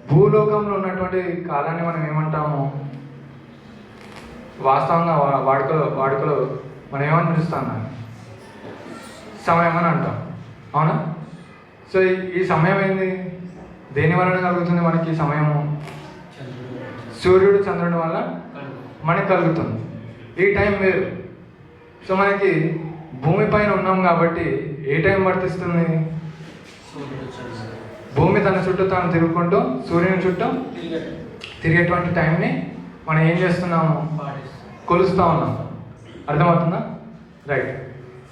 భూలోకంలో ఉన్నటువంటి కాలాన్ని మనం ఏమంటాము? వాస్తవంగా వాడుకలో మనం ఏమని పిలుస్తాం? సమయం అని అంటాం, అవునా? సో ఈ సమయం ఏంది? దేని వలన కలుగుతుంది మనకి సమయము? సూర్యుడు చంద్రుడి వల్ల మనకి కలుగుతుంది. ఈ టైం వేరు. సో మనకి భూమి పైన ఉన్నాం కాబట్టి ఏ టైం వర్తిస్తుంది? భూమి తన చుట్టూ తాను తిరుగుకుంటూ సూర్యుని చుట్టూ తిరిగేటువంటి టైంని మనం ఏం చేస్తున్నాము? కొలుస్తూ ఉన్నాం. అర్థమవుతుందా? రైట్.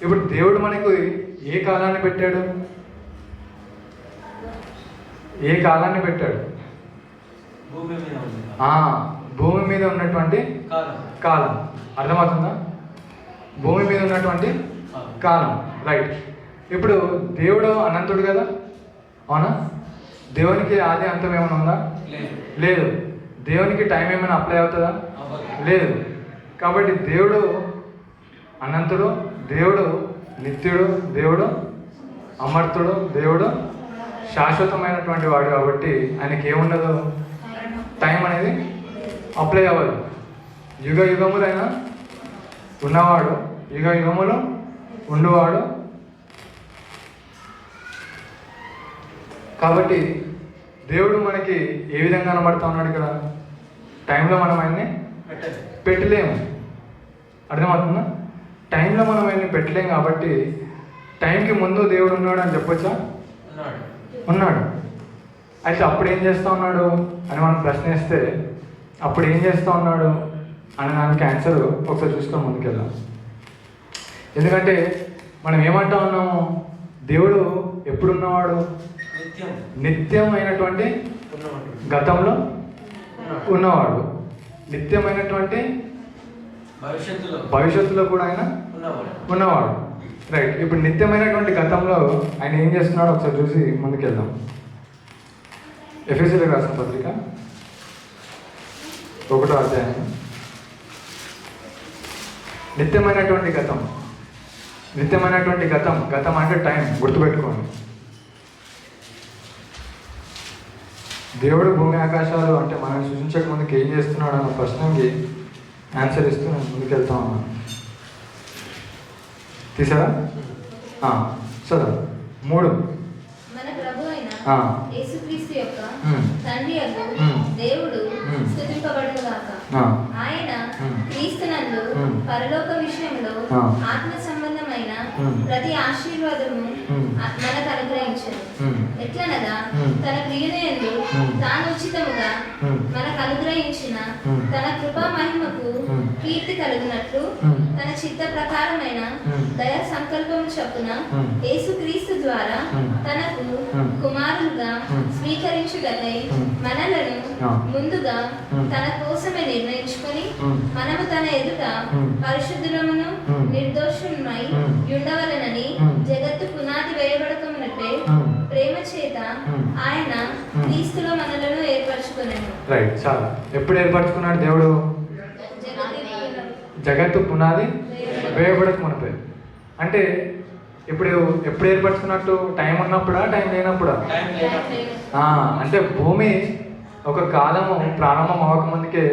ఇప్పుడు దేవుడు మనకు ఏ కాలాన్ని పెట్టాడు? ఏ కాలాన్ని పెట్టాడు? భూమి మీద ఉన్నటువంటి కాలం. అర్థమవుతుందా? భూమి మీద ఉన్నటువంటి కాలం. రైట్. ఇప్పుడు దేవుడు అనంతుడు కదా, అవునా? దేవునికి ఆది అంతం ఏమైనా ఉందా? లేదు. దేవునికి టైం ఏమైనా అప్లై అవుతుందా? లేదు. కాబట్టి దేవుడు అనంతుడు, దేవుడు నిత్యుడు, దేవుడు అమర్తుడు, దేవుడు శాశ్వతమైనటువంటి వాడు. కాబట్టి ఆయనకి ఏముండదు? టైం అనేది అప్లై అవ్వదు. యుగ యుగములైనా ఉన్నవాడు, యుగ యుగములు ఉండువాడు. కాబట్టి దేవుడు మనకి ఏ విధంగా కనబడతా ఉన్నాడు ఇక్కడ? టైంలో మనం ఆయన్ని పెట్టలేము. అర్థమవుతుందా? టైంలో మనం ఆయన్ని పెట్టలేము. కాబట్టి టైంకి ముందు దేవుడు ఉన్నాడు అని చెప్పొచ్చా? ఉన్నాడు. అయితే అప్పుడు ఏం చేస్తూ ఉన్నాడు అని మనం ప్రశ్నిస్తే, అప్పుడు ఏం చేస్తూ ఉన్నాడు అని దానికి ఆన్సర్ ఒకసారి చూసుకొని ముందుకెళ్దాం. ఎందుకంటే మనం ఏమంటా ఉన్నాము? దేవుడు ఎప్పుడు ఉన్నవాడు? నిత్యమైనటువంటి గతంలో ఉన్నవాడు, నిత్యమైనటువంటి భవిష్యత్తులో కూడా ఆయన ఉన్నవాడు. రైట్. ఇప్పుడు నిత్యమైనటువంటి గతంలో ఆయన ఏం చేస్తున్నాడో ఒకసారి చూసి ముందుకెళ్దాం. ఎఫెసీయులకు రాసిన పత్రిక 1వ అధ్యాయం. నిత్యమైనటువంటి గతం. నిత్యమైనటువంటి గతం. గతం అంటే టైం. గుర్తుపెట్టుకోండి. దేవుడు భూమి ఆకాశాలు అంటే మనం సృష్టించక ముందుకు ఏం చేస్తున్నాడు అన్న ప్రశ్నకి ఆన్సర్ ఇస్తూ నేను ముందుకెళ్తా ఉన్నాను. తీసారా? చదువు. 3. మన ప్రభు అయిన యేసుక్రీస్తు యొక్క తండ్రి అగు దేవుడు స్తుతింపబడును గాక. ఆయన క్రీస్తునందు పరలోక విషయంలో ఆత్మ సంబంధమైన ప్రతి ఆశీర్వాదము మనకు అనుగ్రహించను. ఎట్లనగా తన ప్రియునియందు తాను ఉచితముగా మనకు అనుగ్రహించిన తన కృపా మహిమకు కీర్తి కలుగునట్లు తన చిత్త ప్రకారమైన దయా సంకల్పము చొప్పున యేసుక్రీస్తు ద్వారా తనకు కుమారులుగా స్వీకరించుటకై మనలను ముందుగా తన కోసమే నిర్ణయించుకొని మనము తన ఎదుట పరిశుద్ధులమును నిర్దోషులమై ఉండవలనని జగత్తు పునాది వేయబడకమునట్టే ప్రేమ చేత ఆయన క్రీస్తులో మనలను ఏర్పరచుకున్నాడు. రైట్. చాలా. ఎప్పుడు ఏర్పరచుకున్నాడు దేవుడు? జగత్తు పునాది వేయబడక మునిపే. అంటే ఇప్పుడు ఎప్పుడు ఏర్పరచుకున్నట్టు? Time ఉన్నప్పుడా, time లేనప్పుడా? అంటే భూమి ఒక కాలము ప్రారంభం అవ్వకముందుకే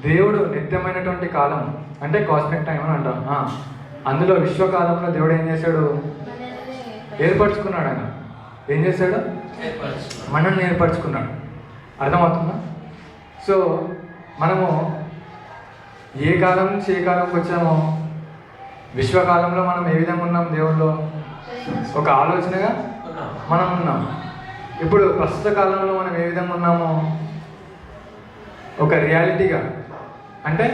దేవుడు నిత్యమైనటువంటి కాలం అంటే కాస్మిక్ టైం అని అంటాం. అందులో విశ్వకాలంలో దేవుడు ఏం చేశాడు? ఏర్పరచుకున్నాడు. ఆయన ఏం చేశాడు? మనల్ని ఏర్పరచుకున్నాడు. అర్థమవుతుందా? సో మనము ఏ కాలం నుంచి ఏ కాలంకి వచ్చామో, విశ్వకాలంలో మనం ఏ విధంగా ఉన్నాం దేవుళ్ళు? ఒక ఆలోచనగా మనం ఉన్నాం. ఇప్పుడు ప్రస్తుత కాలంలో మనం ఏ విధంగా ఉన్నామో ఒక రియాలిటీగా, అంటే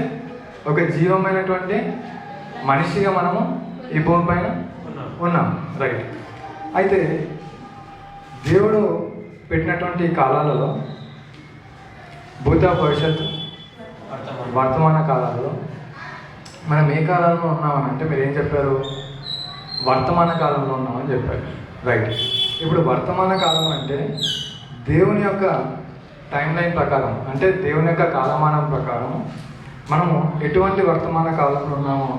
ఒక జీవమైనటువంటి మనిషిగా మనము ఈ భూమి పైన ఉన్నాం. రైట్. అయితే దేవుడు పెట్టినటువంటి కాలాలలో భూత, భవిష్యత్తు, వర్తమాన కాలాలలో మనం ఏ కాలంలో ఉన్నామని అంటే మీరు ఏం చెప్పారు? వర్తమాన కాలంలో ఉన్నామని చెప్పారు. రైట్. ఇప్పుడు వర్తమాన కాలం అంటే దేవుని యొక్క టైం లైన్ ప్రకారం, అంటే దేవుని యొక్క కాలమానం ప్రకారం మనము ఎటువంటి వర్తమాన కాలంలో ఉన్నామో,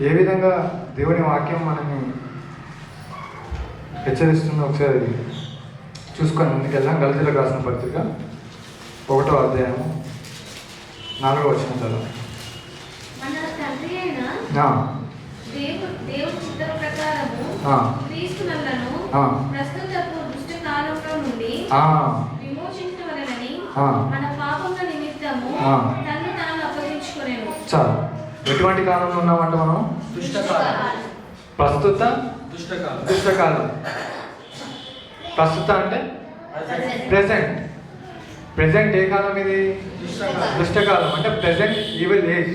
ఏ విధంగా దేవుని వాక్యం మనల్ని హెచ్చరిస్తుందో ఒకసారి చూసుకొని ముందుకెళ్దాం. గలతీయులకు రాసిన పత్రిక 1వ అధ్యాయము 4వ వచనం చదువు. మన తండ్రి అయిన దేవుని చిత్త ప్రకారము క్రీస్తులను ప్రస్తుతపు దుష్ట కాలంలో నుండి విమోచించవలెనని మన పాపముల నిమిత్తము తన్ను తాను అప్పగించుకొనెను. చాలు. ఎటువంటి కాలంలో ఉన్నామంటే మనం? ప్రస్తుత దుష్టకాలం. ప్రస్తుత అంటే ప్రెసెంట్. ప్రెసెంట్ ఏ కాలం ఇది? దుష్టకాలం. అంటే ప్రెసెంట్ ఈవిల్ ఏజ్.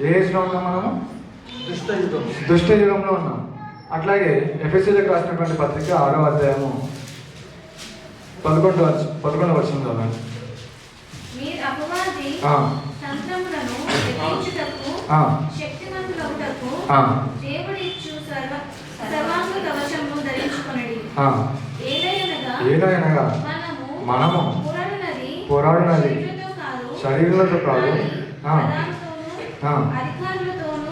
ఏ ఏజ్లో ఉన్నాం మనము? దుష్ట యుగంలో ఉన్నాం. అట్లాగే ఎఫెసీయులకు రాసినటువంటి పత్రిక 6వ అధ్యాయము 11వ వచనం చదవండి. మీరు అపవాది తంత్రములను ఎదిరించుటకు శక్తిమంతులగుటకు దేవుడిచ్చు సర్వాంగ కవచమును ధరించుకొనుడి. ఏలయనగా మనము పోరాడునది శరీరులతో కాదు, అధికారులతోనూ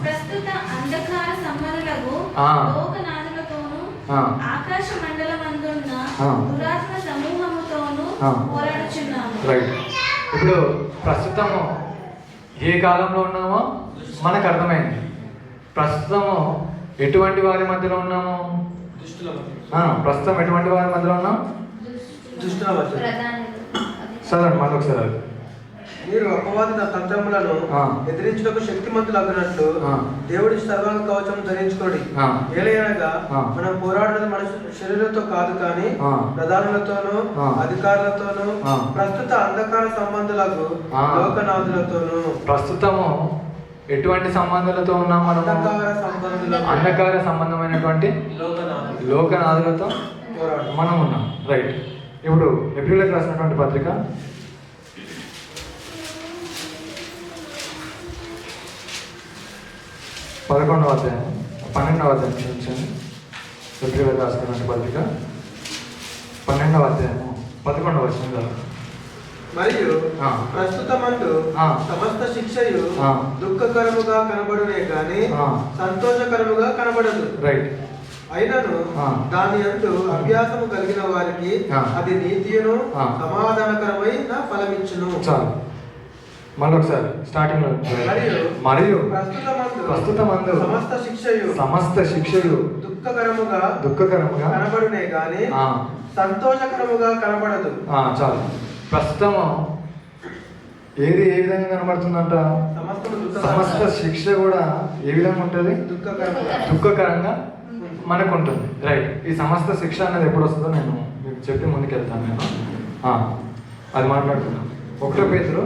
ప్రస్తుత అంధకార సంబంధులకు లోకనాథులతోనూ ఆకాశ మండలమందున్న దురాత్మ సమూహముతోనూ పోరాడుచున్నాము. రైట్. ఇప్పుడు ప్రస్తుతము ఏ కాలంలో ఉన్నామో మనకు అర్థమైంది. ప్రస్తుతము ఎటువంటి వారి మధ్యలో ఉన్నాము? ప్రస్తుతం ఎటువంటి వారి మధ్యలో ఉన్నాం? చదవండి మళ్ళీ ఒకసారి. మీరు అపవాది తంత్రములను ఎదిరించుటకు శక్తిమంతులగినట్లు దేవుడి సర్వాంగ కవచం ధరించుకోండి. ఏలయనగా మనం పోరాడుతున్న మన శరీరంతో కాదు కానీ ప్రధానులతోనూ అధికారులతోనూ ప్రస్తుత అంధకార సంబంధులకు లోకనాథులతోనూ. ప్రస్తుతము ఎటువంటి సంబంధాలతో ఉన్నాం మనం? అంధకార సంబంధమైనటువంటి లోకనాథులతో మనం ఉన్నాం. రైట్. ఇప్పుడు ఎబ్రిలకు రాసినటువంటి పత్రిక 11వ అధ్యాయం 12వ అధ్యాయం క్షమించండి. ఎబ్రిలకు రాసినటువంటి పత్రిక 12వ అధ్యాయము 11వ వచనం. మరియు ప్రస్తుతమందు సమస్త శిక్షయు దుఃఖకరముగా కనబడునే గాని సంతోషకరముగా కనబడదు. రైట్. అయినను దాని అందు అభ్యాసము కలిగిన వారికి అది నీతియును సమాధానకరమై ఫలమిచ్చును. చాలు. మళ్ళీ ఒకసారి స్టార్టింగ్ లో. మరియు ప్రస్తుతమందు సమస్త శిక్షయు దుఃఖకరముగా కనబడునే గాని సంతోషకరముగా కనబడదు. చాలు. ప్రస్తుతము ఏది ఏ విధంగా కనబడుతుందంట? సమస్త శిక్ష కూడా ఏ విధంగా ఉంటుంది? దుఃఖకరంగా మనకు ఉంటుంది. రైట్. ఈ సమస్త శిక్ష అనేది ఎప్పుడు వస్తుందో నేను మీకు చెప్పి ముందుకెళ్తాను. నేను అది మాట్లాడుతున్నాను. 1 పేతురు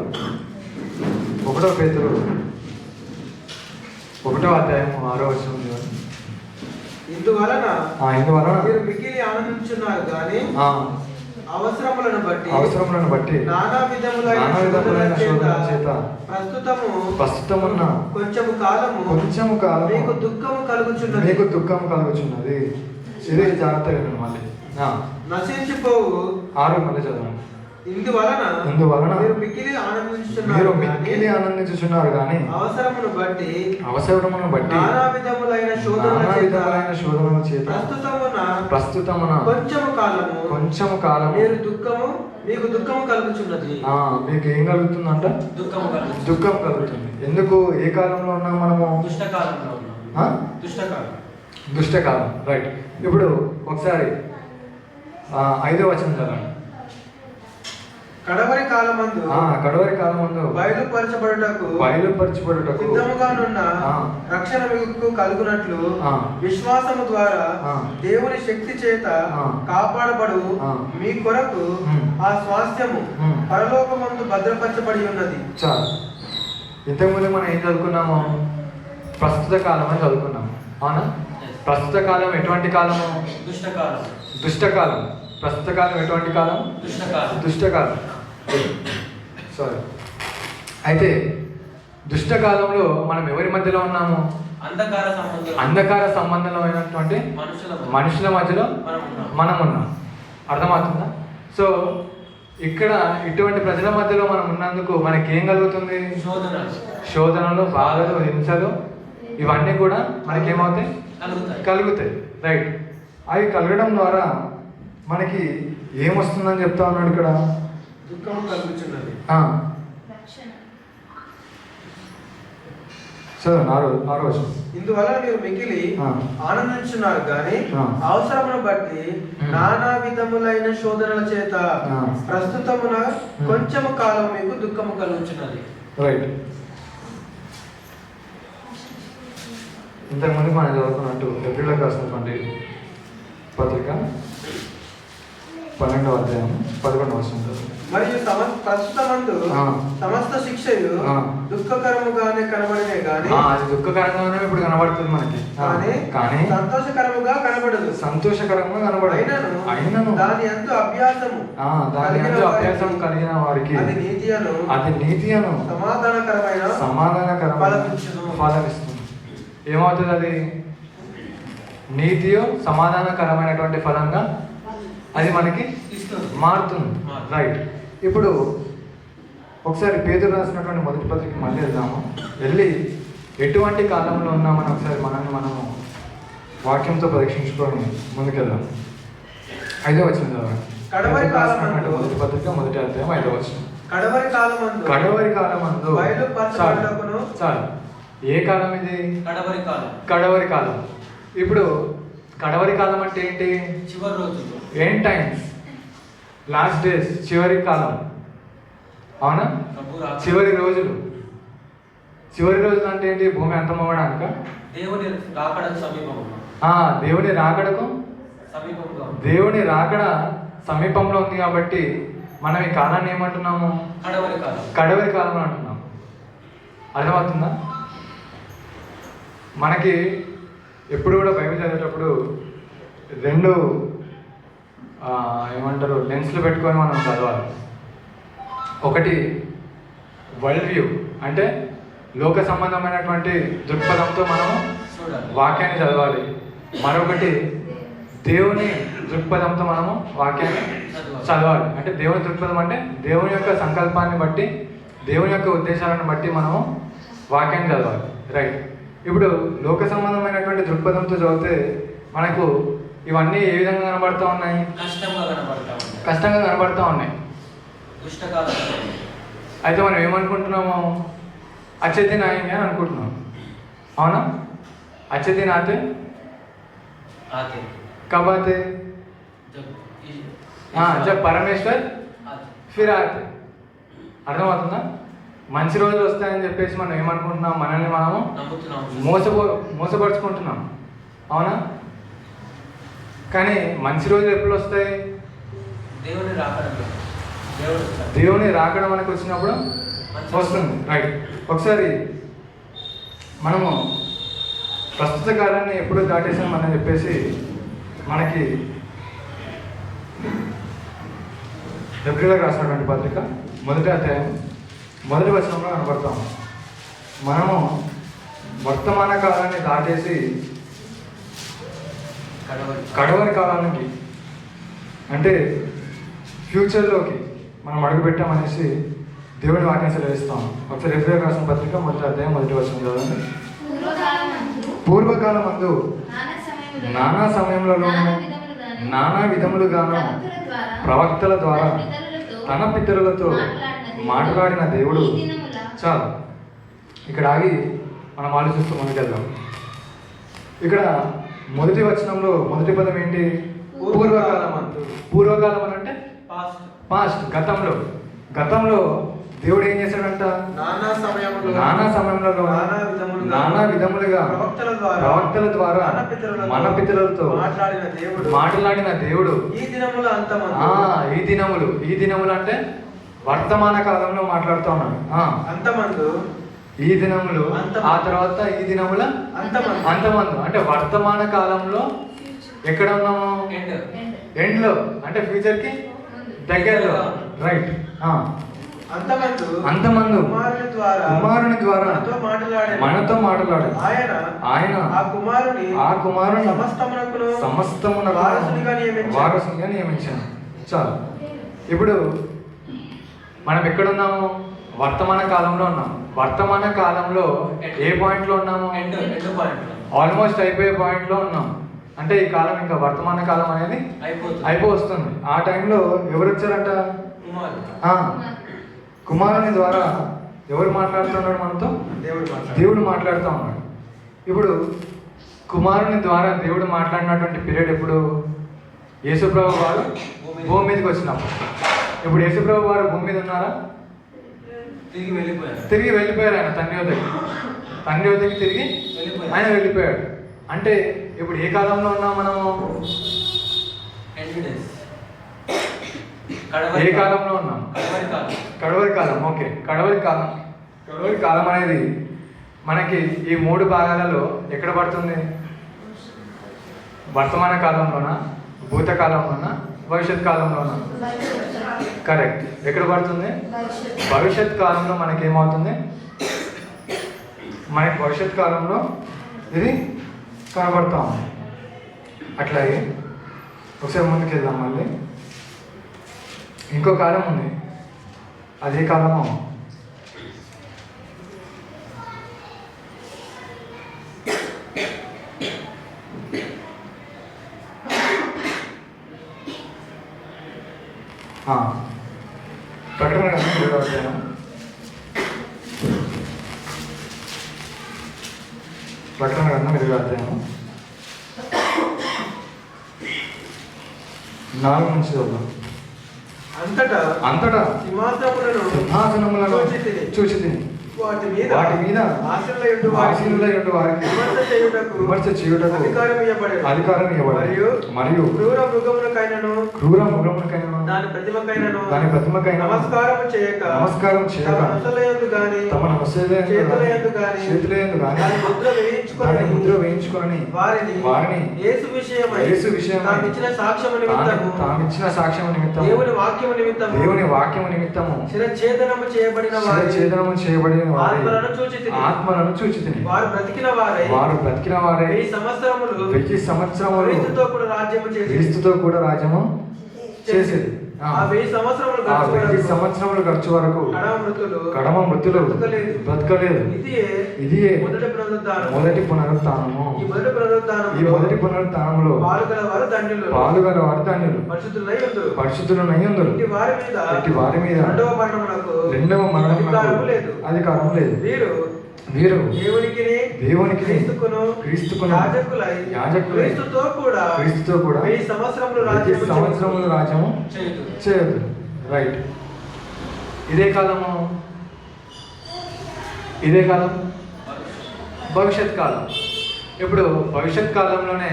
1వ అధ్యాయం 6వ వచనం. ఇందువలన మీరు మిగిలి ఆనందించున్నారు కానీ అవసరములను బట్టి నానా విధములైన శోధనల చేత ప్రస్తుతమున్న కొంచెము కాలము మీకు దుఃఖము కలుగుచున్నది. ఇది జాగ్రత్తగా మళ్ళీ నశించిపోవు. 6 మళ్ళీ చదవండి. ఇందువలన మీరు మిక్కిలి ఆనందించుచున్నారు కానీ అవసరమును బట్టి నానా విధములైన శోధనల చేత ప్రస్తుతమున కొంచెము కాలము మీకు దుఃఖము కలుగుచున్నది. మీకు ఏం కలుగుతుందంట? దుఃఖం కలుగుతుంది. ఎందుకు? ఏ కాలంలో ఉన్నాం మనము? దుష్టకాలం. రైట్. ఇప్పుడు ఒకసారి 5వ వచనం చదవండి. కడవరి కాలమందు బయలుపరచబడుటకు సిద్ధముగానున్న రక్షణ మీకు కలుగునట్లు విశ్వాసము ద్వారా దేవుని శక్తి చేత కాపాడబడు మీ కొరకు ఆ స్వాస్థ్యము పరలోకమందు భద్రపరచబడి ఉన్నది. చాలు. ఇంతకుముందు మనం ఏం చదువుకున్నాము? ప్రస్తుత కాలం అని చదువుకున్నాము. అవునా? ప్రస్తుత కాలం ఎటువంటి కాలము? దుష్టకాలం. ప్రస్తుత కాలం ఎటువంటి కాలం? దుష్టకాలం. సారీ. అయితే దుష్టకాలంలో మనం ఎవరి మధ్యలో ఉన్నాము? అంధకార సంబంధమైనటువంటి మనుషుల మధ్యలో మనం ఉన్నాం. అర్థమవుతుందా? సో ఇక్కడ ఇటువంటి ప్రజల మధ్యలో మనం ఉన్నందుకు మనకి ఏం కలుగుతుంది? శోధనలు, బాధలు, హింసలు ఇవన్నీ కూడా మనకేమవుతాయి? కలుగుతాయి. రైట్. అవి కలగడం ద్వారా మనకి ఏమొస్తుందని చెప్తా ఉన్నాడు ఇక్కడ? దుఃఖం కలుగుచున్నది. ఇందువలన మీరు మిగిలి ఆనందించున్నారు కానీ అవసరమును బట్టి నానా విధములైన శోధనల చేత ప్రస్తుతమున కొంచెము కాలం మీకు దుఃఖము కలుగుచున్నది. రైట్. ఇంతకుముందు మనం చదువుకున్నట్టు ఎబ్రిలకు రాసినటువంటి పత్రిక 12వ అధ్యాయం 11వ వచనం. మరియు ప్రస్తుతమందు సమస్త శిక్షయు దుఃఖకరముగానే కనబడినే గాని అది దుఃఖకరంగానే ఇప్పుడు కనబడుతుంది మనకి, కానీ సంతోషకరముగా కనబడదు. సంతోషకరంగా కనబడదు. అయినను దాని యందు అభ్యాసము కలిగిన వారికి అది నీతి అను సమాధానకరమైన ఫలమిస్తుంది. ఏమవుతుంది? అది నీతియో సమాధానకరమైనటువంటి ఫలంగా అది మనకి మారుతుంది. రైట్. ఇప్పుడు ఒకసారి పేతురు రాసినటువంటి మొదటి పత్రిక మళ్ళీ వెళ్దాము. వెళ్ళి ఎటువంటి కాలంలో ఉన్నామని ఒకసారి మనము వాక్యంతో పరీక్షించుకొని ముందుకెళ్దాము. 5వ వచనం చదవండి. మొదటి పత్రిక 1వ అధ్యాయం 5వ వచనం. కడవరి కాలమందు చాలు. ఏ కాలం ఇది? కడవరి కాలం. ఇప్పుడు కడవరి కాలం అంటే ఏంటి? చివరి రోజులు, ఎండ్ టైమ్స్, లాస్ట్ డేస్, చివరి కాలం. అవునా? చివరి రోజులు. చివరి రోజులు అంటే ఏంటి? భూమి అంతమవ్వడానిక? దేవుని రాకడకు సమీపంలో. దేవుని రాకడ సమీపంలో ఉంది కాబట్టి మనం ఈ కాలాన్ని ఏమంటున్నాము? కడవరి కాలం అంటున్నాం. అర్థమవుతుందా? మనకి ఎప్పుడు కూడా బైబిల్ చదివేటప్పుడు 2 ఏమంటారు లెన్స్లు పెట్టుకొని మనం చదవాలి. ఒకటి వరల్డ్ వ్యూ, అంటే లోక సంబంధమైనటువంటి దృక్పథంతో మనము వాక్యాన్ని చదవాలి. మరొకటి దేవుని దృక్పథంతో మనము వాక్యాన్ని చదవాలి. అంటే దేవుని దృక్పథం అంటే దేవుని యొక్క సంకల్పాన్ని బట్టి, దేవుని యొక్క ఉద్దేశాలను బట్టి మనము వాక్యాన్ని చదవాలి. రైట్. ఇప్పుడు లోక సంబంధమైనటువంటి దృక్పథంతో చదివితే మనకు ఇవన్నీ ఏ విధంగా కనబడుతూ ఉన్నాయి? కష్టంగా కనబడుతూ ఉన్నాయి. అయితే మనం ఏమనుకుంటున్నాము? అచ్చే నాయని అని అనుకుంటున్నాం. అవునా? అచ్చే ఆతే कब आते? जब परमेश्वर फिर आते. అర్థమవుతుందా? మంచి రోజులు వస్తాయని చెప్పేసి మనం ఏమనుకుంటున్నాం? మనల్ని మనము మోసపరుచుకుంటున్నాం. అవునా? కానీ మంచి రోజులు ఎప్పుడు వస్తాయి? దేవుని రాకడ మనకు వచ్చినప్పుడు వస్తుంది. రైట్. ఒకసారి మనము ప్రస్తుత కాలాన్ని ఎప్పుడు దాటేసామని చెప్పేసి మనకి హెబ్రీయులకు రాసినటువంటి పత్రిక 1వ అధ్యాయం 1వ వచనంలో కనబడతాం. మనము వర్తమాన కాలాన్ని దాటేసి కడవరి కాలానికి, అంటే ఫ్యూచర్లోకి, మనం అడుగుపెట్టామనేసి దేవుని వాక్యం సెలవిస్తాం. ఒకసారి ఎఫ్ఎస్సీయులకు రాసిన పత్రిక 1వ అధ్యాయం 1వ వచనం చదవండి. పూర్వకాలమందు నానా సమయంలోనూ నానా విధములుగాను ప్రవక్తల ద్వారా తన పితరులతో మాట్లాడిన దేవుడు. చాలు, ఇక్కడ ఆగి మనం ఆలోచిస్తూ ముందుకెళ్దాం. ఇక్కడ మొదటి వచనంలో మొదటి పదం ఏంటి? పూర్వకాలమందు. పూర్వకాలం అని అంటే పాస్ట్, గతంలో దేవుడు ఏం చేశాడంట? నానా సమయంలో నానా విధములుగా ప్రవక్తల ద్వారా మన పితరులతో మాట్లాడిన దేవుడు. ఈ దినములు అంటే వర్తమాన కాలంలో మాట్లాడుతూ ఉన్నాడు. ఈ దినములు, ఆ తర్వాత ఈ దినముల అంతమందు అంటే వర్తమాన కాలంలో ఎక్కడ ఉన్నాము? ఎండ్లో అంటే ఫ్యూచర్ కి దగ్గరలో. రైట్. అంతమందు కుమారుని ద్వారా మనతో మాట్లాడాడు. ఆయన ఆ కుమారుని సమస్తమునకు వారసునిగా నియమించాను. చాలు. ఇప్పుడు మనం ఎక్కడున్నాము? వర్తమాన కాలంలో ఉన్నాం. వర్తమాన కాలంలో ఏ పాయింట్లో ఉన్నాము? ఆల్మోస్ట్ అయిపోయే పాయింట్లో ఉన్నాం. అంటే ఈ కాలం ఇంకా వర్తమాన కాలం అనేది అయిపోతుంది. ఆ టైంలో ఎవరు వచ్చారంట? కుమారుని ద్వారా ఎవరు మాట్లాడుతున్నాడు మనతో? దేవుడు మాట్లాడుతూ ఉన్నాడు. ఇప్పుడు కుమారుని ద్వారా దేవుడు మాట్లాడినటువంటి పీరియడ్ ఎప్పుడు? యేసుప్రభు వారు భూమి మీదకి వచ్చినప్పుడు. ఇప్పుడు యేసుప్రభు వారు భూమి మీద ఉన్నారా? తిరిగి వెళ్ళిపోయారు. ఆయన తండ్రి వద్దకి తిరిగి ఆయన వెళ్ళిపోయాడు. అంటే ఇప్పుడు ఏ కాలంలో ఉన్నాం మనము? ఏ కాలంలో ఉన్నాం? కడవరి కాలం. ఓకే, కడవరి కాలం అనేది మనకి ఈ 3 భాగాలలో ఎక్కడ పడుతుంది? వర్తమాన కాలంలోనా, భూతకాలంలోనా, భవిష్యత్ కాలంలోనా? కరెక్ట్. ఎక్కడ పడుతుంది? భవిష్యత్ కాలంలో మనకేమవుతుంది? మనకి భవిష్యత్ కాలంలో ఇది కనబడతాం. అట్లాగే ఒకసారి ముందుకెళ్దాం. మళ్ళీ ఇంకో కాలం ఉంది. అదే కాలము ప్రకటన గ్రంథం 7వ అధ్యాయం. ప్రకటన గ్రంథం 7వ అధ్యాయం 4 నుంచి చదువుదాం. అంతటా సింహాసనములను చూచితిని. వాటి మీద ఆసీనులయుండు వారికి విమర్శ చేయుటకు అధికారం ఇవ్వబడెను. మరియు క్రూర మృగములకైనను దాని ప్రతిమకైనను నమస్కారం చేయక తమ చేతులయందు గాని దాని ముద్ర వేయించుకొని వారిని యేసు విషయమై తామిచ్చిన సాక్ష్యము నిమిత్తము దేవుని వాక్యము నిమిత్తము శిరఛేదనము చేయబడిన ఆత్మలను చూచితిని. వారు బ్రతికిన వారే 1000 సంవత్సరములు క్రీస్తుతో కూడా రాజ్యము చేసేది. 1000 సంవత్సరములు ఖర్చు వరకు కడమ మృతులు బ్రతకలేదు. ఇది మొదటి పునరుత్థానము. ఈ మొదటి పునరుత్థానములో పాలుగల వారు ధన్యులు, పరిశుద్ధులనై ఇట్టి వారి మీద రెండవ మరణమునకు అధికారం లేదు. వీరు దేవునికి క్రీస్తుకును యాజకులై క్రీస్తుతో కూడా 1000 సంవత్సరములు రాజ్యము చేయదు. రైట్. ఇదే కాలం భవిష్యత్ కాలం. ఇప్పుడు భవిష్యత్ కాలంలోనే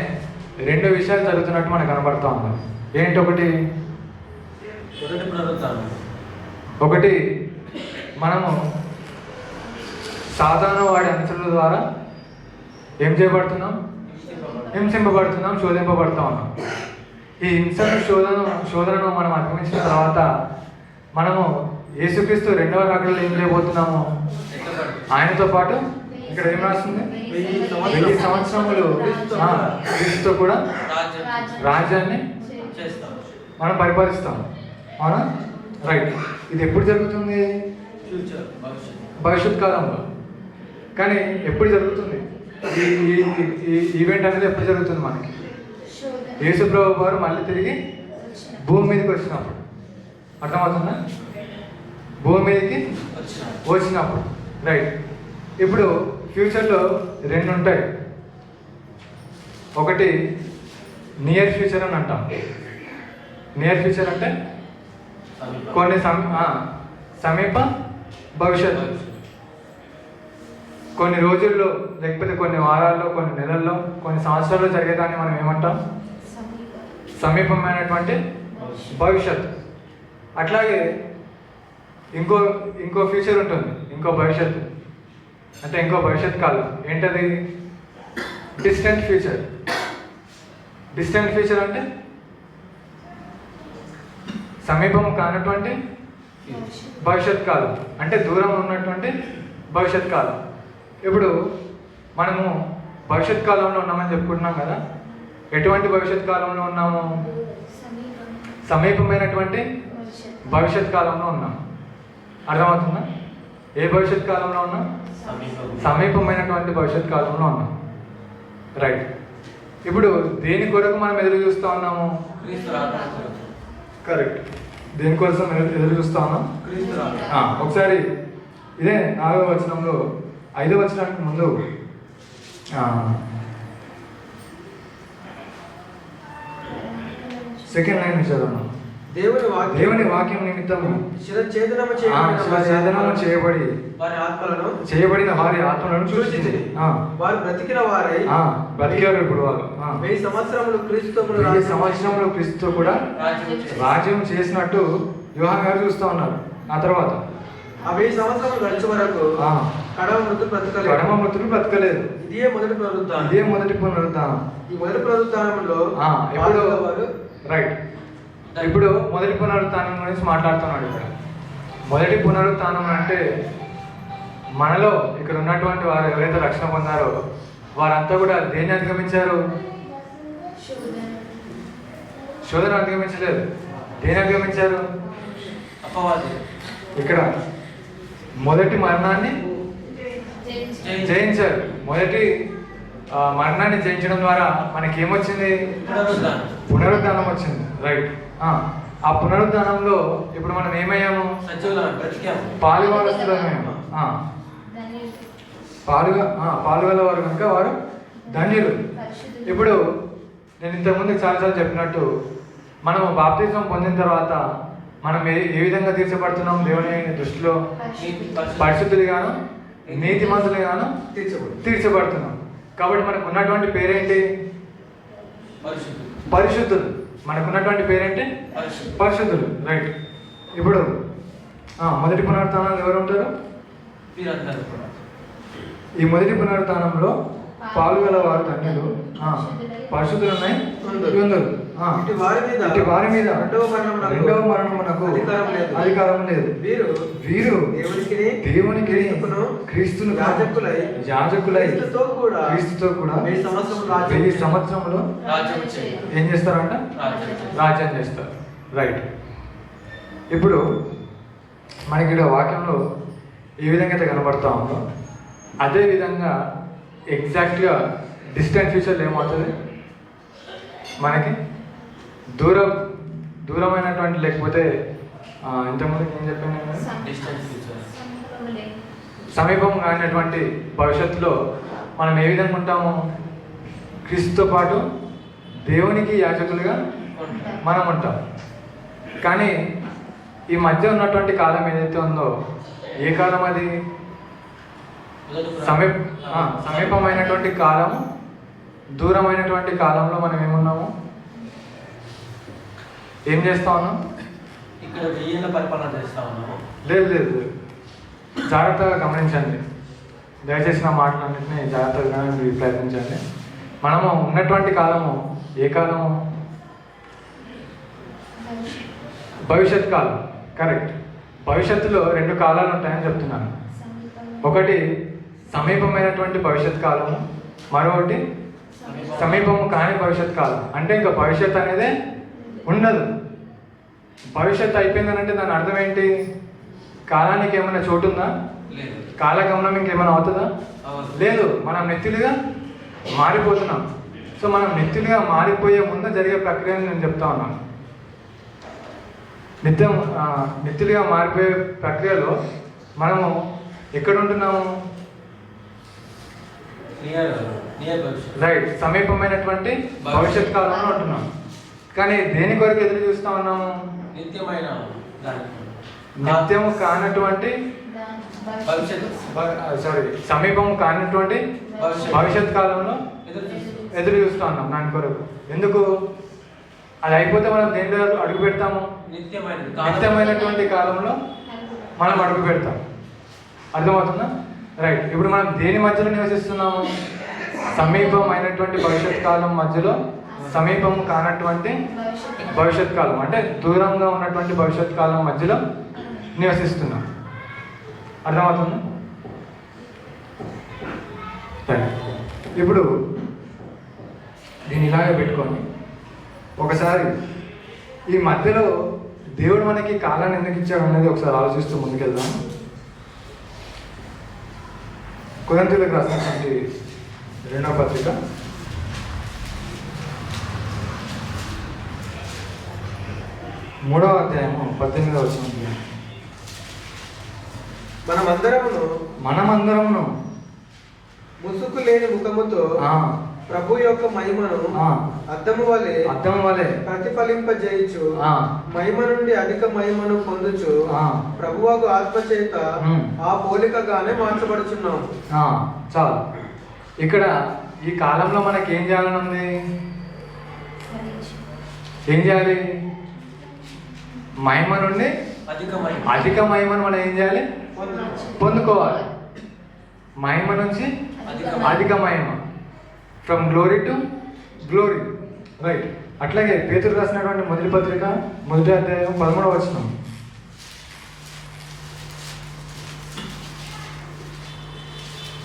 2 విషయాలు జరుగుతున్నట్టు మనకు కనబడతా ఉంది. ఏంటి? ఒకటి మనము సాధారణ వాడి అనుచరుల ద్వారా ఏం చేయబడుతున్నాం? హింసింపబడుతున్నాం, శోధింపబడుతూ ఉన్నాం. ఈ శోధనను మనం అధిగమించిన తర్వాత మనము యేసుక్రీస్తు 2వ రాకడలో ఏం చేయబోతున్నాము? ఆయనతో పాటు ఇక్కడ ఏం రాస్తుంది? 1000 సంవత్సరములు క్రీస్తుతో కూడా రాజ్యాన్ని మనం పరిపాలిస్తాం. అవునా? రైట్. ఇది ఎప్పుడు జరుగుతుంది? ఫ్యూచర్, భవిష్యత్ కాలంలో. కానీ ఎప్పుడు జరుగుతుంది ఈ ఈ ఈవెంట్ అనేది? ఎప్పుడు జరుగుతుంది మనకి? యేసుప్రభు వారు మళ్ళీ తిరిగి భూమి మీదకి వచ్చినప్పుడు. అర్థమవుతుందా? భూమి మీదకి వచ్చినప్పుడు. రైట్. ఇప్పుడు ఫ్యూచర్లో రెండు ఉంటాయి. ఒకటి నియర్ ఫ్యూచర్ అని అంటాం. నియర్ ఫ్యూచర్ అంటే కొన్ని సమీప భవిష్యత్తు. కొన్ని రోజుల్లో, లేకపోతే కొన్ని వారాల్లో, కొన్ని నెలల్లో, కొన్ని సంవత్సరాల్లో జరిగేదాన్ని మనం ఏమంటాం? సమీపమైనటువంటి భవిష్యత్తు. అట్లాగే ఇంకో ఫ్యూచర్ ఉంటుంది, ఇంకో భవిష్యత్తు అంటే ఇంకో భవిష్యత్ కాలం. ఏంటది? Distant future. డిస్టెంట్ ఫ్యూచర్ అంటే సమీపం కానటువంటి భవిష్యత్ కాలం, అంటే దూరం ఉన్నటువంటి భవిష్యత్ కాలం. ఇప్పుడు మనము భవిష్యత్ కాలంలో ఉన్నామని చెప్పుకుంటున్నాం కదా. ఎటువంటి భవిష్యత్ కాలంలో ఉన్నాము? సమీపమైనటువంటి భవిష్యత్ కాలంలో ఉన్నాం. అర్థమవుతుందా? ఏ భవిష్యత్ కాలంలో ఉన్నాం? సమీపమైనటువంటి భవిష్యత్ కాలంలో ఉన్నాం. రైట్. ఇప్పుడు దేని కొరకు మనం ఎదురు చూస్తూ ఉన్నాము? కరెక్ట్. దేనికోసం ఎదురు చూస్తూ ఉన్నాం? ఒకసారి ఇదే 4వ వచనంలో 5వ వచనానికి ముందు సెకండ్ లైన్ చదవను. దేవుని వాక్యం నిమిత్తం శిరఛేదనము చేయబడి చేయబడిన వారి ఆత్మలను చూసి వారు బ్రతికిన వారై బ్రతికారు. ఇప్పుడు వారు 1000 సంవత్సరములు క్రీస్తుతో కూడా రాజ్యం చేసినట్టు యోహాను గారు చూస్తూ ఉన్నారు. ఆ తర్వాత ఆ 1000 సంవత్సరములు గడిచే వరకు కడమ మృతులు బ్రతకలేదు. ఇదే మొదటి పునరుద్ధానం. ఈ మొదటి పునరుద్ధానంలో రైట్. ఇప్పుడు మొదటి పునరుత్థానం గురించి మాట్లాడుతున్నాడు. ఇక్కడ మొదటి పునరుత్థానం అంటే మనలో ఇక్కడ ఉన్నటువంటి వారు ఎవరైతే రక్షణ పొందారో వారంతా కూడా దేన్ని అధిగమించారు? శోధన అధిగమించలేదు. దేన్ని అధిగమించారు? ఇక్కడ మొదటి మరణాన్ని జయించారు. మొదటి మరణాన్ని జయించడం ద్వారా మనకి ఏమొచ్చింది? పునరుద్ధానం వచ్చింది. రైట్. ఆ పునరుద్ధానంలో ఇప్పుడు మనం ఏమయ్యాము? పాలువారస్తులమయ్యాము. పాలుగలవారు కనుక వారు ధన్యులు. ఇప్పుడు నేను ఇంతకుముందు చాలాసార్లు చెప్పినట్టు మనము బాప్తిజం పొందిన తర్వాత మనం ఏ విధంగా తీర్చబడుతున్నాం? దేవుని దృష్టిలో పరిశుద్ధులుగాను నీతిమంతులుగాను తీర్చబడుతున్నాం. కాబట్టి మనకు ఉన్నటువంటి పేరేంటి? పరిశుద్ధులు. మనకున్నటువంటి పేరేంటి? పరిశుద్ధులు. రైట్. ఇప్పుడు మొదటి పునరుత్థానంలో ఎవరు ఉంటారు? ఈ మొదటి పునరుత్థానంలో పాలుగల వారు ధన్యులు, పరిశుద్ధులు ఉన్నాయి. ఇటు వారి మీద రెండవ మరణమునకు అధికారం లేదు. వీరు దేవునికి క్రీస్తును యాజకులై క్రీస్తుతో కూడా 1000 సంవత్సరములు ఏం చేస్తారంట? రాజ్యం చేస్తారు. రైట్. ఇప్పుడు మనకి ఇక్కడ వాక్యంలో ఏ విధంగా అయితే కనబడతా ఉందో అదే విధంగా ఎగ్జాక్ట్గా డిస్టెంట్ ఫ్యూచర్లో ఏమవుతుంది? మనకి దూరమైనటువంటి, లేకపోతే ఇంతకుముందుకు ఏం చెప్పాను, సమీపం కానటువంటి భవిష్యత్తులో మనం ఏ విధంగా ఉంటాము? క్రీస్తుతో పాటు దేవునికి యాజకులుగా మనం ఉంటాం. కానీ ఈ మధ్య ఉన్నటువంటి కాలం ఏదైతే ఉందో ఏ కాలం అది? సమీపమైనటువంటి కాలం, దూరమైనటువంటి కాలంలో మనం ఏమున్నాము? ఏం చేస్తా ఉన్నాం? ఇక్కడ 1000 ఏళ్ల పరిపాలన చేస్తా ఉన్నాము. లేదు, జాగ్రత్తగా గమనించండి. దయచేసి నా మాటలన్నింటినీ జాగ్రత్తగా ప్రయత్నించండి. మనము ఉన్నటువంటి కాలము ఏ కాలము? భవిష్యత్ కాలం. కరెక్ట్. భవిష్యత్తులో 2 కాలాలు ఉంటాయని చెప్తున్నాను. ఒకటి సమీపమైనటువంటి భవిష్యత్ కాలము, మరొకటి సమీపము కాని భవిష్యత్ కాలం. అంటే ఇంకా భవిష్యత్ అనేదే ఉండదు. భవిష్యత్తు అయిపోయిందని అంటే దాని అర్థం ఏంటి? కాలానికి ఏమైనా చోటు ఉందా? కాలగమనం ఇంకేమైనా అవుతుందా? లేదు. మనం నిత్యులుగా మారిపోతున్నాం. సో మనం నిత్యులుగా మారిపోయే ముందు జరిగే ప్రక్రియను నేను చెప్తా ఉన్నాను. నిత్యులుగా మారిపోయే ప్రక్రియలో మనము ఎక్కడ ఉంటున్నాము? రైట్, సమీపమైనటువంటి భవిష్యత్ కాలంలో ఉంటున్నాం. కానీ దేని కొరకు ఎదురు చూస్తా ఉన్నాము? నిత్యము కానటువంటి సమీపము కానటువంటి భవిష్యత్ కాలంలో ఎదురు చూస్తా ఉన్నాం దాని కొరకు. ఎందుకు? అది అయిపోతే మనం దేనిలో అడుగు పెడతాము? నిత్యమైనటువంటి కాలంలో మనం అడుగు పెడతాం. అర్థమవుతుందా? రైట్. ఇప్పుడు మనం దేని మధ్యలో నివసిస్తున్నాము? సమీపమైనటువంటి భవిష్యత్ కాలం మధ్యలో, సమీపం కానటువంటి భవిష్యత్ కాలం అంటే దూరంగా ఉన్నటువంటి భవిష్యత్ కాలం మధ్యలో నివసిస్తున్నాం. అర్థమవుతుందా? ఇప్పుడు దీన్ని ఇలాగే పెట్టుకొని ఒకసారి ఈ మధ్యలో దేవుడు మనకి కాలాన్ని ఎందుకు ఇచ్చాడు అనేది ఒకసారి ఆలోచిస్తూ ముందుకెళ్దాం. కొరింథీయులకు రాసినటువంటి 2వ పత్రిక 3వ అధ్యాయము 18వ వచనం. మనమందరమును ముసుగు లేని ముఖముతో ప్రభు యొక్క మహిమను అద్దము వలె ప్రతిఫలింపజేయుచు మహిమ నుండి అధిక మహిమను పొందుచు ప్రభువుకు ఆత్మ చేత ఆ పోలికగానే మార్చబడుచున్నాం. చాలు. ఇక్కడ ఈ కాలంలో మనకి ఏం చేయాలని ఉంది? ఏం చేయాలి? మహిమ నుండి అధిక మహిమను మనం ఏం చేయాలి? పొందుకోవాలి. మహిమ నుంచి అధిక మహిమ, from glory to glory. Right. అట్లాగే పేతురు రాసినటువంటి మొదటి పత్రిక 1వ అధ్యాయం 13వ వచనం.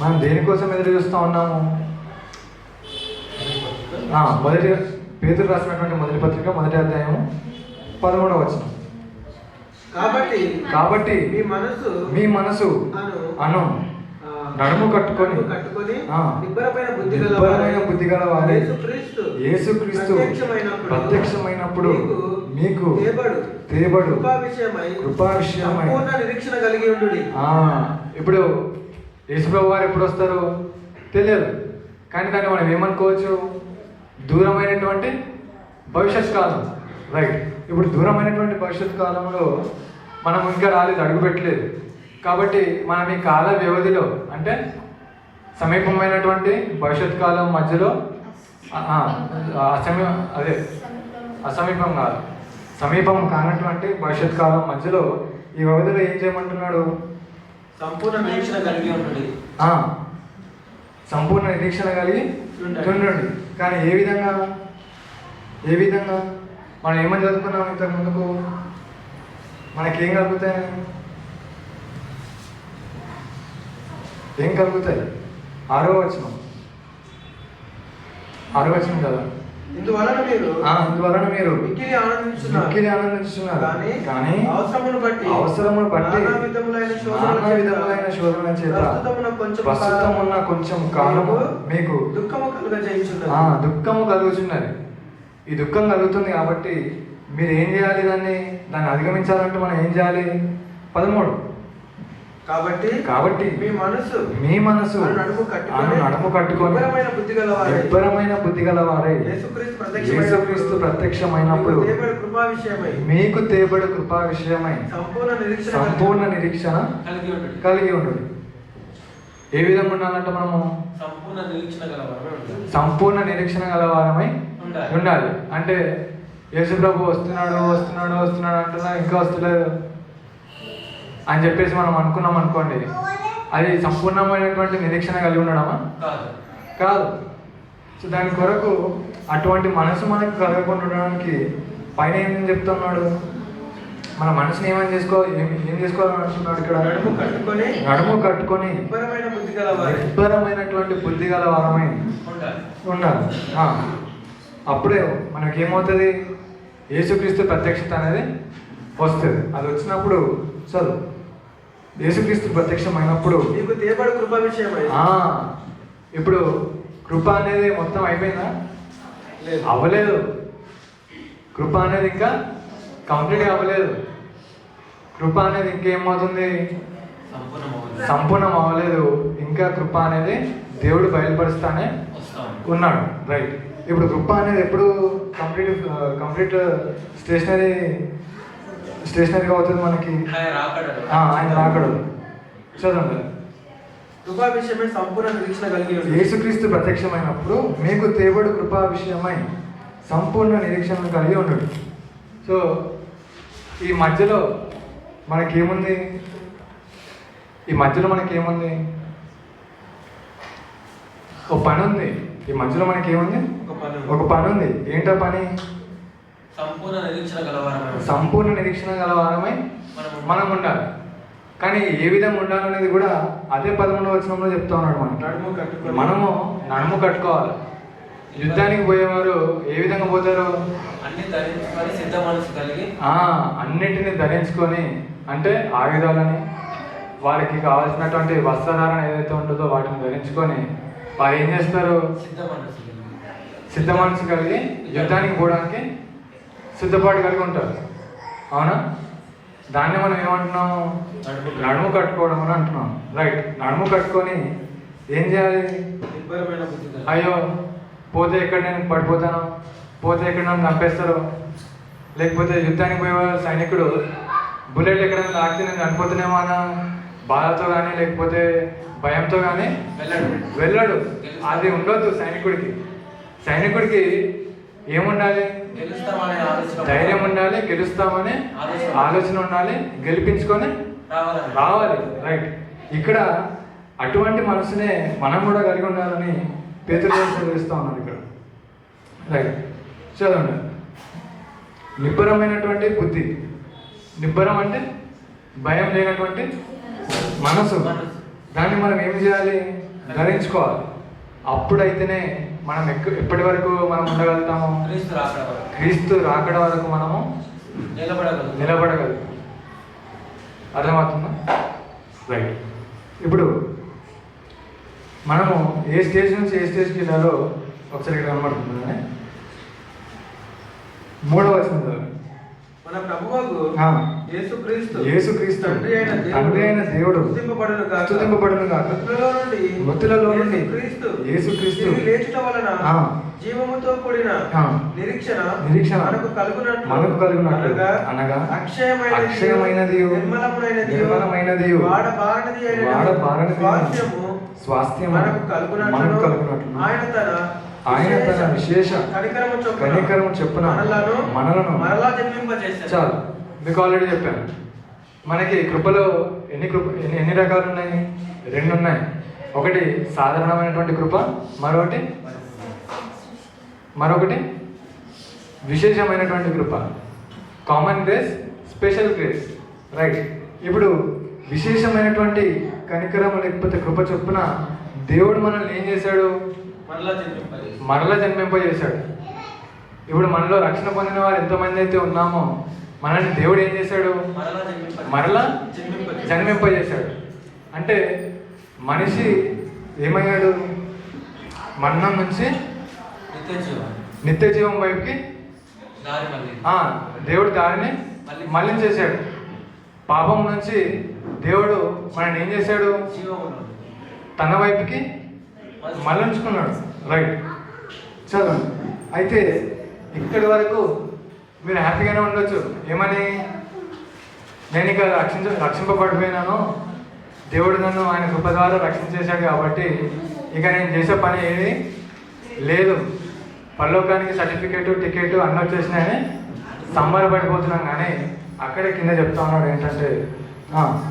మనం దేనికోసం ఎదురు చూస్తూ ఉన్నాము? మొదటి పేతురు రాసినటువంటి మొదటి పత్రిక 1వ అధ్యాయం 13వ వచనం. కాబట్టి మీ మనసు అను నడుము కట్టుకొని నిబ్బరమైన బుద్ధి గల వారే యేసుక్రీస్తు ప్రత్యక్షమైనప్పుడు మీకు తేబడు కృపా విషయమై నిరీక్షణ కలిగి ఉండు. ఇప్పుడు యేసుప్రభు వారు ఎప్పుడు వస్తారు తెలియదు, కానీ దాన్ని మనం ఏమనుకోవచ్చు? దూరమైనటువంటి భవిష్యత్ కాలం. రైట్. ఇప్పుడు దూరమైనటువంటి భవిష్యత్ కాలంలో మనం ఇంకా రాలేదు, అడుగు పెట్టలేదు. కాబట్టి మనం ఈ కాల వ్యవధిలో అంటే సమీపమైనటువంటి భవిష్యత్ కాలం మధ్యలో అసమీపం కాదు, సమీపం కానటువంటి భవిష్యత్ కాలం మధ్యలో ఈ వ్యవధిలో ఏం చేయమంటున్నాడు? సంపూర్ణ నిరీక్షణ కలిగి ఉండండి. సంపూర్ణ నిరీక్షణ కలిగి ఉండండి. కానీ ఏ విధంగా మనం ఏమని చదువుకున్నాం ఇంతకు ముందుకు? మనకేం కలుగుతాయి? ఏం కలుగుతాయి? 6వ వచనం కదా. ఇందువలన మీరు మిక్కిలి ఆనందించున్నారు. కానీ అవసరమును బట్టి నానా విధములైన శోధన చేత ప్రస్తుతమున్న కొంచెం కాలము మీకు దుఃఖము కలుగుతున్నది. ఈ దుఃఖం కలుగుతుంది కాబట్టి మీరు ఏం చేయాలి? దాన్ని అధిగమించాలంటే మనం ఏం చేయాలి? 13. కాబట్టి మీ మనసు నడుము కట్టుకొని నిబ్బరమైన బుద్ధి గలవారై యేసుక్రీస్తు ప్రత్యక్షమైనప్పుడు మీకు తేబడు కృపా విషయమై సంపూర్ణ నిరీక్షణ కలిగి ఉండు. ఏ విధంగా ఉండాలంటే మనము సంపూర్ణ నిరీక్షణ గలవారమై ఉండాలి. అంటే యేసుప్రభు వస్తున్నాడు అంటున్నా, ఇంకా వస్తలేదు అని చెప్పేసి మనం అనుకున్నాం అనుకోండి, అది సంపూర్ణమైనటువంటి నిరీక్షణ కలిగి ఉండడమా? కాదు. సో దాని కొరకు అటువంటి మనసు మనకు కలగకుండా ఉండడానికి పైన ఏం చెప్తున్నాడు? మన మనసుని ఏం చేసుకోవాలని అంటున్నాడు ఇక్కడ? నడుము కట్టుకొని నిబ్బరమైనటువంటి బుద్ధి గల వారమై ఉండాలి. అప్పుడే మనకేమవుతుంది? యేసుక్రీస్తు ప్రత్యక్షత అనేది వస్తుంది. అది వచ్చినప్పుడు చదువు యేసుక్రీస్తు ప్రత్యక్షమైనప్పుడు మీకు తేబడు కృప విషయమై. ఇప్పుడు కృప అనేది మొత్తం అయిపోయిందా? అవ్వలేదు. కృప అనేది ఇంకా కంప్లీట్గా అవ్వలేదు. కృప అనేది ఇంకేమవుతుంది? సంపూర్ణం అవ్వలేదు. ఇంకా కృప అనేది దేవుడు బయలుపరుస్తానే ఉన్నాడు. రైట్. ఇప్పుడు కృప అనేది ఎప్పుడు కంప్లీట్ స్టేషనరీగా అవుతుంది మనకి? ఆయన రాకడు. చదవండి. కృపా విషయమై సంపూర్ణ నిరీక్షణ కలిగి యేసుక్రీస్తు ప్రత్యక్షమైనప్పుడు మీకు తేబడు కృపా విషయమై సంపూర్ణ నిరీక్షణ కలిగి ఉన్నాడు. సో ఈ మధ్యలో మనకేముంది? ఒక పని ఉంది. ఈ మధ్యలో మనకేముంది? ఒక పని ఉంది. ఏంటో పని? సంపూర్ణ నిరీక్షణ గలవారమై మనం ఉండాలి. కానీ ఏ విధంగా ఉండాలనేది కూడా అదే 11వ వచనంలో చెప్తా ఉన్నాడు. మనము నడుము కట్టుకోవాలి. యుద్ధానికి పోయేవారు ఏ విధంగా పోతారు? అన్నిటిని ధరించుకొని, అంటే ఆయుధాలని, వారికి కావాల్సినటువంటి వస్త్రధారణ ఏదైతే ఉంటుందో వాటిని ధరించుకొని వారు ఏం చేస్తారు? సిద్ధ మనసు కలిగి యుద్ధానికి పోవడానికి సిద్ధపాటు కలిగి ఉంటారు. అవునా? దాన్ని మనం ఏమంటున్నాము? నడుము కట్టుకోవడం అని అంటున్నాం. రైట్. నడుము కట్టుకొని ఏం చేయాలి? అయ్యో పోతే ఎక్కడ నేను పడిపోతాను, పోతే ఎక్కడ నన్ను చంపేస్తారు, లేకపోతే యుద్ధానికి పోయే సైనికుడు బుల్లెట్ ఎక్కడైనా తాకితే నేను చనిపోతున్నామో అన్న బాధతో కానీ లేకపోతే భయంతో కానీ వెళ్ళడు. అది ఉండొద్దు సైనికుడికి ఏముండాలి? ధైర్యం ఉండాలి, గెలుస్తామని ఆలోచన ఉండాలి, గెలిపించుకొని రావాలి. రైట్. ఇక్కడ అటువంటి మనసునే మనం కూడా కలిగి ఉండాలని పేతురు చదివిస్తూ ఉన్నారు ఇక్కడ. రైట్. చదవండి. నిబ్బరమైనటువంటి బుద్ధి. నిబ్బరం అంటే భయం లేనటువంటి మనసు. దాన్ని మనం ఏం చేయాలి? ధరించుకోవాలి. అప్పుడైతేనే మనం ఎప్పటి వరకు మనం ఉండగలుగుతాము? క్రీస్తు రాకడ వరకు మనము నిలబడగలుగుతాం. అర్థమవుతుందా? రైట్. ఇప్పుడు మనము ఏ స్టేజ్ నుంచి ఏ స్టేజ్కి వెళ్ళాలో ఒకసారి ఇక్కడ కనబడుతుంది. 3వ వచనం మన ప్రభువుకు యేసుక్రీస్తు తండ్రి అయిన దేవుడు స్తుతింపబడును గాక. మృతులలో నుండి యేసుక్రీస్తు లేచుట వలన జీవముతో కూడిన నిరీక్షణ మనకు కలుగునట్లు అనగా అక్షయమైనది నిర్మలమైనది వాడబారనిది స్వాస్థ్యం మనకు కలుగునట్లు ఆయన తన విశేష కనికరము చెప్పున మనలను చాలు. మీకు ఆల్రెడీ చెప్పాను. మనకి కృపలో ఎన్ని రకాలు ఉన్నాయి? 2 ఉన్నాయి. ఒకటి సాధారణమైనటువంటి కృప, మరొకటి విశేషమైనటువంటి కృప. Common grace, special grace. Right. ఇప్పుడు విశేషమైనటువంటి కనికరము లేకపోతే కృప చొప్పున దేవుడు మనల్ని ఏం చేశాడు? మరలా జన్మింపజేశాడు. ఇప్పుడు మనలో రక్షణ పొందిన వారు ఎంతమంది అయితే ఉన్నామో మనల్ని దేవుడు ఏం చేశాడు? మరలా జన్మింపజేశాడు. అంటే మనిషి ఏమయ్యాడు? మరణం నుంచి నిత్య జీవం వైపుకి దేవుడు దారిని మళ్ళించేశాడు. పాపం నుంచి దేవుడు మనల్ని ఏం చేశాడు? తన వైపుకి మళ్ళించుకున్నాడు. రైట్. చదవండి. అయితే ఇక్కడి వరకు మీరు హ్యాపీగానే ఉండొచ్చు. ఏమని? నేను ఇక రక్షింపబడిపోయినాను, దేవుడు నన్ను ఆయన కృప ద్వారా రక్షించేశాడు కాబట్టి ఇక నేను చేసే పని ఏది లేదు, పరలోకానికి సర్టిఫికేట్ టికెట్ అన్నీ వచ్చేసినాయని సంబరపడిపోతున్నాను. కానీ అక్కడే కింద చెప్తా ఉన్నాడు ఏంటంటే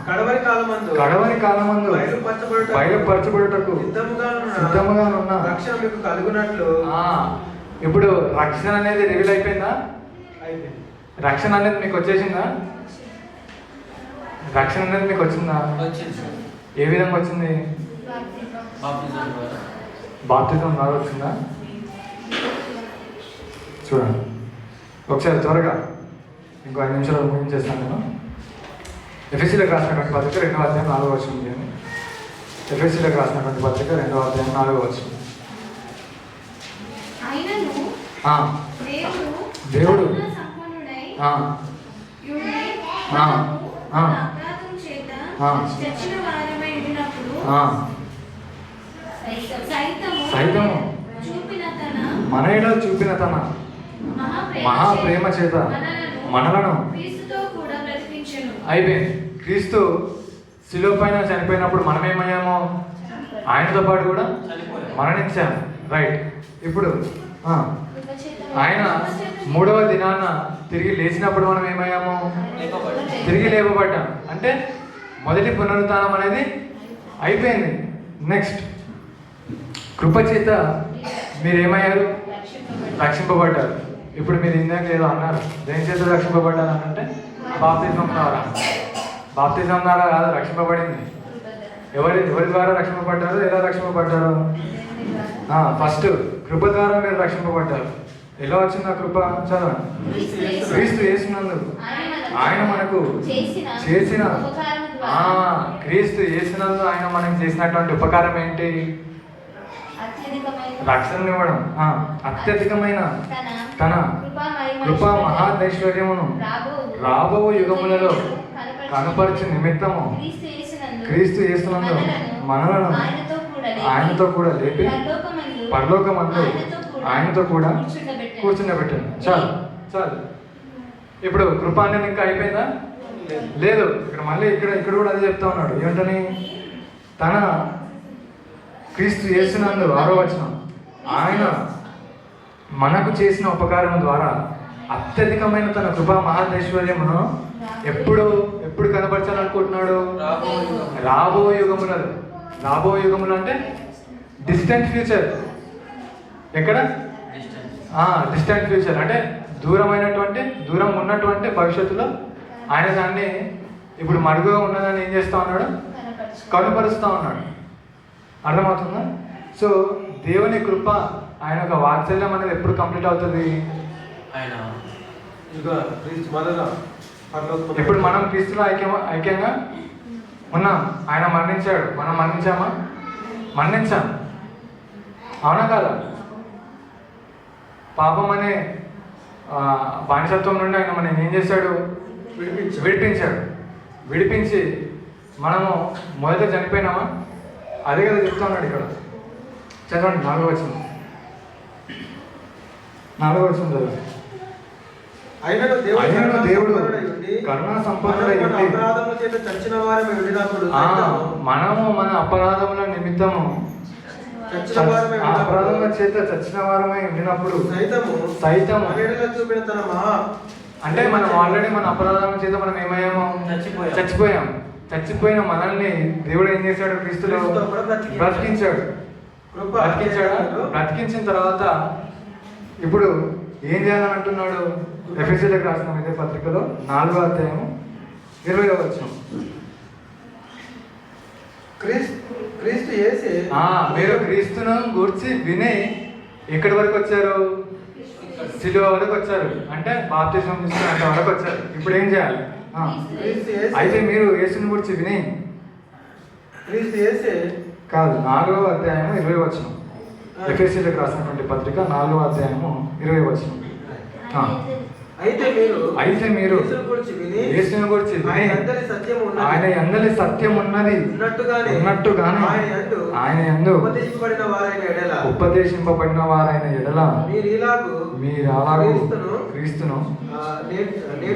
కడవరి కాలమందు బయలుపరచబడుటకు సిద్ధముగా ఉన్న రక్షణ మీకు కలుగునట్లు. ఇప్పుడు రక్షణ అనేది రివీల్ అయిపోయిందా? రక్షణ అనేది మీకు వచ్చేసిందా? రక్షణ అనేది మీకు వచ్చిందా? ఏ విధంగా వచ్చింది? బాప్తిజం ద్వారా వచ్చిందా? చూడండి ఒకసారి త్వరగా ఇంకో 5 నిమిషాలు ముగించేస్తాను నేను. ఎఫ్ఎస్సీలకు రాసినటువంటి పత్రిక 2వ అధ్యాయం 4వ వచనం చేయండి. ఎఫ్ఎస్సీలకు రాసినటువంటి పత్రిక 2వ అధ్యాయం 4వ వచనం. ఆయనను దేవుడు సంపన్నుడై ఆ, యుండి ఆ, ఆ, అపరాధం చేత చచ్చిన వారమై ఉండినప్పుడు సైతము చూపిన తన మన ఎడల చూపిన తన మహాప్రేమ చేత మనలను క్రీస్తుతో కూడా బ్రతికించెను. అయిపోయింది. క్రీస్తు శిలువ పైన చనిపోయినప్పుడు మనం ఏమయ్యామో ఆయనతో పాటు కూడా మరణించాము. రైట్. ఇప్పుడు ఆయన 3వ దినాన తిరిగి లేచినప్పుడు మనం ఏమయ్యాము? తిరిగి లేపబడ్డాం. అంటే మొదటి పునరుత్థానం అనేది అయిపోయింది. నెక్స్ట్ కృపచేత మీరు ఏమయ్యారు? రక్షింపబడ్డారు. ఇప్పుడు మీరు ఇందాక ఏదో అన్నారు, దేని చేత రక్షింపబడ్డారు అని అంటే బాప్తిజం ద్వారా. బాప్తిజం ద్వారా కాదు రక్షింపబడింది. ఎవరి ద్వారా రక్షింపబడ్డారు? ఎలా రక్షింపబడ్డారు? ఫస్ట్ కృప ద్వారా మీరు రక్షింపబడ్డారు. ఎలా వచ్చింది ఆ కృప? చదవండి. క్రీస్తు యేసునందు ఆయన మనకు చేసిన క్రీస్తు యేసునందు ఆయన మనకు చేసినటువంటి ఉపకారం ఏంటి? రక్షణ ఇవ్వడం. అత్యధికమైన తన కృపా మహాదైశ్వర్యమును రాబో యుగములలో కనపరిచిన నిమిత్తము క్రీస్తు యేసునందు మనలను ఆయనతో కూడా లేపి పరలోకమందు ఆయనతో కూడా కూర్చుండబెట్టాను. చాలు చాలు. ఇప్పుడు కృప అనేది ఇంకా అయిపోయిందా? లేదు. ఇక్కడ మళ్ళీ ఇక్కడ కూడా అదే చెప్తా ఉన్నాడు. ఏమిటని? తన క్రీస్తు యేసునందు 6వ వచనం ఆయన మనకు చేసిన ఉపకారం ద్వారా అత్యధికమైన తన కృపా మహాదైశ్వర్యమును ఎప్పుడు కనపరచాలనుకుంటున్నాడు? రాబో యుగములలో. రాబో యుగములు అంటే డిస్టెంట్ ఫ్యూచర్. ఎక్కడ? డిస్టెంట్ ఫ్యూచర్ అంటే దూరం ఉన్నటువంటి భవిష్యత్తులో ఆయన దాన్ని ఇప్పుడు మరుగుగా ఉన్నదాన్ని ఏం చేస్తూ ఉన్నాడు? కనుపరుస్తూ ఉన్నాడు. అర్థమవుతుందా? సో దేవుని కృప, ఆయన ఒక వాత్సల్యం అనేది ఎప్పుడు కంప్లీట్ అవుతుంది? ఇప్పుడు మనం క్రీస్తులో ఐక్యంగా ఉన్నాం. ఆయన మరణించాడు, మనం మరణించామా? మరణించాం. అవునా కాదా? పాపం అనే బానిసత్వం నుండి ఆయన మనం ఏం చేశాడు? విడిపించాడు. విడిపించి మనము మొదట చనిపోయినామా? అదే కదా చెప్తా ఉన్నాడు ఇక్కడ. చదవండి 4వ వచనం. 4వ వచనం చదవండి. అయినను దేవుడు కరుణా సంపన్నుడై ఉండి మనము మన అపరాధముల నిమిత్తము అపరాధముల చేత చచ్చిన వారమై ఉండినప్పుడు సైతము అంటే మనం ఆల్రెడీ మన అపరాధముల చేత మనం ఏమయ్యాము? చచ్చిపోయాం. చచ్చిపోయిన మనల్ని దేవుడు ఏం చేశాడు? క్రీస్తులో బ్రతికించాడు. బ్రతికించిన తర్వాత ఇప్పుడు ఏం చేయాలని అంటున్నాడు? ఎఫెసీయులకు రాసిన ఇదే పత్రికలో 4వ అధ్యాయం 20వ వచనం. క్రీస్తు యేసు మీరు క్రీస్తును గూర్చి విని ఎక్కడి వరకు వచ్చారు? సిలువ వరకు వచ్చారు. అంటే బాప్తిజం తీసుకునేంత వరకు వచ్చారు. ఇప్పుడు ఏం చేయాలి? అయితే మీరు యేసుని గురించి విని క్రీస్తు యేసు కాదు 4వ అధ్యాయం 20వ వచనం. ఎఫెసీయులకు రాసినటువంటి పత్రిక 4వ అధ్యాయము 20వ వచనం. అయితే మీరు యేసుని గురించి విని ఆయన యందలి సత్యం ఉన్నది ఉన్నట్టుగానే ఆయన యందు ఉపదేశింపబడిన వారైన ఎడల మీరు అలాగూ క్రీస్తును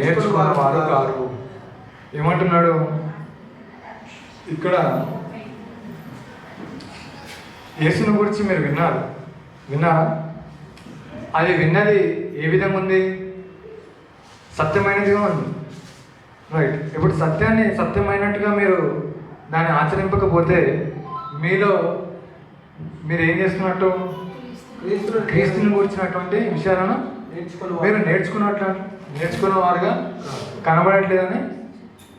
నేర్చుకున్న వారు కారు. ఏమంటున్నాడు ఇక్కడ? యేసుని గురించి మీరు విన్నారా? అది విన్నది ఏ విధంగా ఉంది? సత్యమైనదిగా ఉంది. రైట్. ఇప్పుడు సత్యాన్ని సత్యమైనట్టుగా మీరు దాన్ని ఆచరింపకపోతే మీలో మీరు ఏం చేస్తున్నట్టు? క్రీస్తుని గురించినటువంటి విషయాలను మీరు నేర్చుకున్న వారుగా కనబడట్లేదని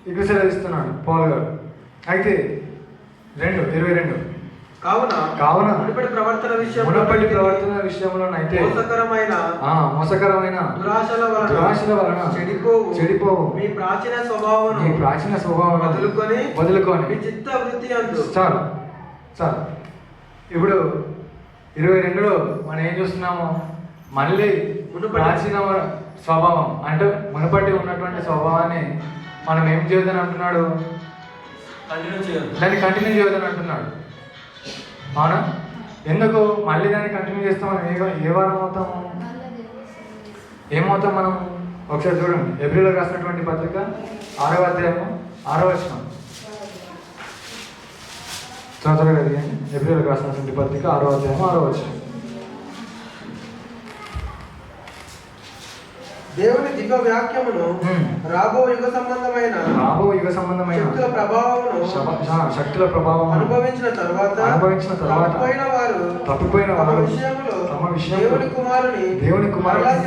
ఇక్కడ సెలవిస్తున్నాడు పౌలు గారు. అయితే 2:22 కావున మునుపటి ప్రవర్తన విషయంలోనైతే మోసకరమైన దురాశల వలన చెడిపోవు మీ ప్రాచీన స్వభావం వదులుకొని మీ చిత్త వృత్తి అందు. చాలు ఇప్పుడు 22లో మనం ఏం చూస్తున్నాము? మళ్ళీ ప్రాచీన స్వభావం అంటే మునుపటి ఉన్నటువంటి స్వభావాన్ని మనం ఏం చేయొద్దని అంటున్నాడు? దాన్ని కంటిన్యూ చేయొద్దని అంటున్నాడు. అవునా? ఎందుకు మళ్ళీ దాన్ని కంటిన్యూ చేస్తామని ఏ వారం అవుతాము? ఏమవుతాం మనం? ఒకసారి చూడండి, ఏప్రిల్లో రాసినటువంటి పత్రిక 6వ అధ్యాయము 6వ వచనం చదువుతారు కదా. ఏప్రిల్లో రాసినటువంటి పత్రిక 6వ అధ్యాయము 6వ వచనం. దేవుని దివ్య వాక్యమును రాబో యుగ సంబంధమైన శక్తుల ప్రభావం అనుభవించిన తర్వాత తప్పిపోయిన వారు తమ విషయంలో దేవుని కుమారుని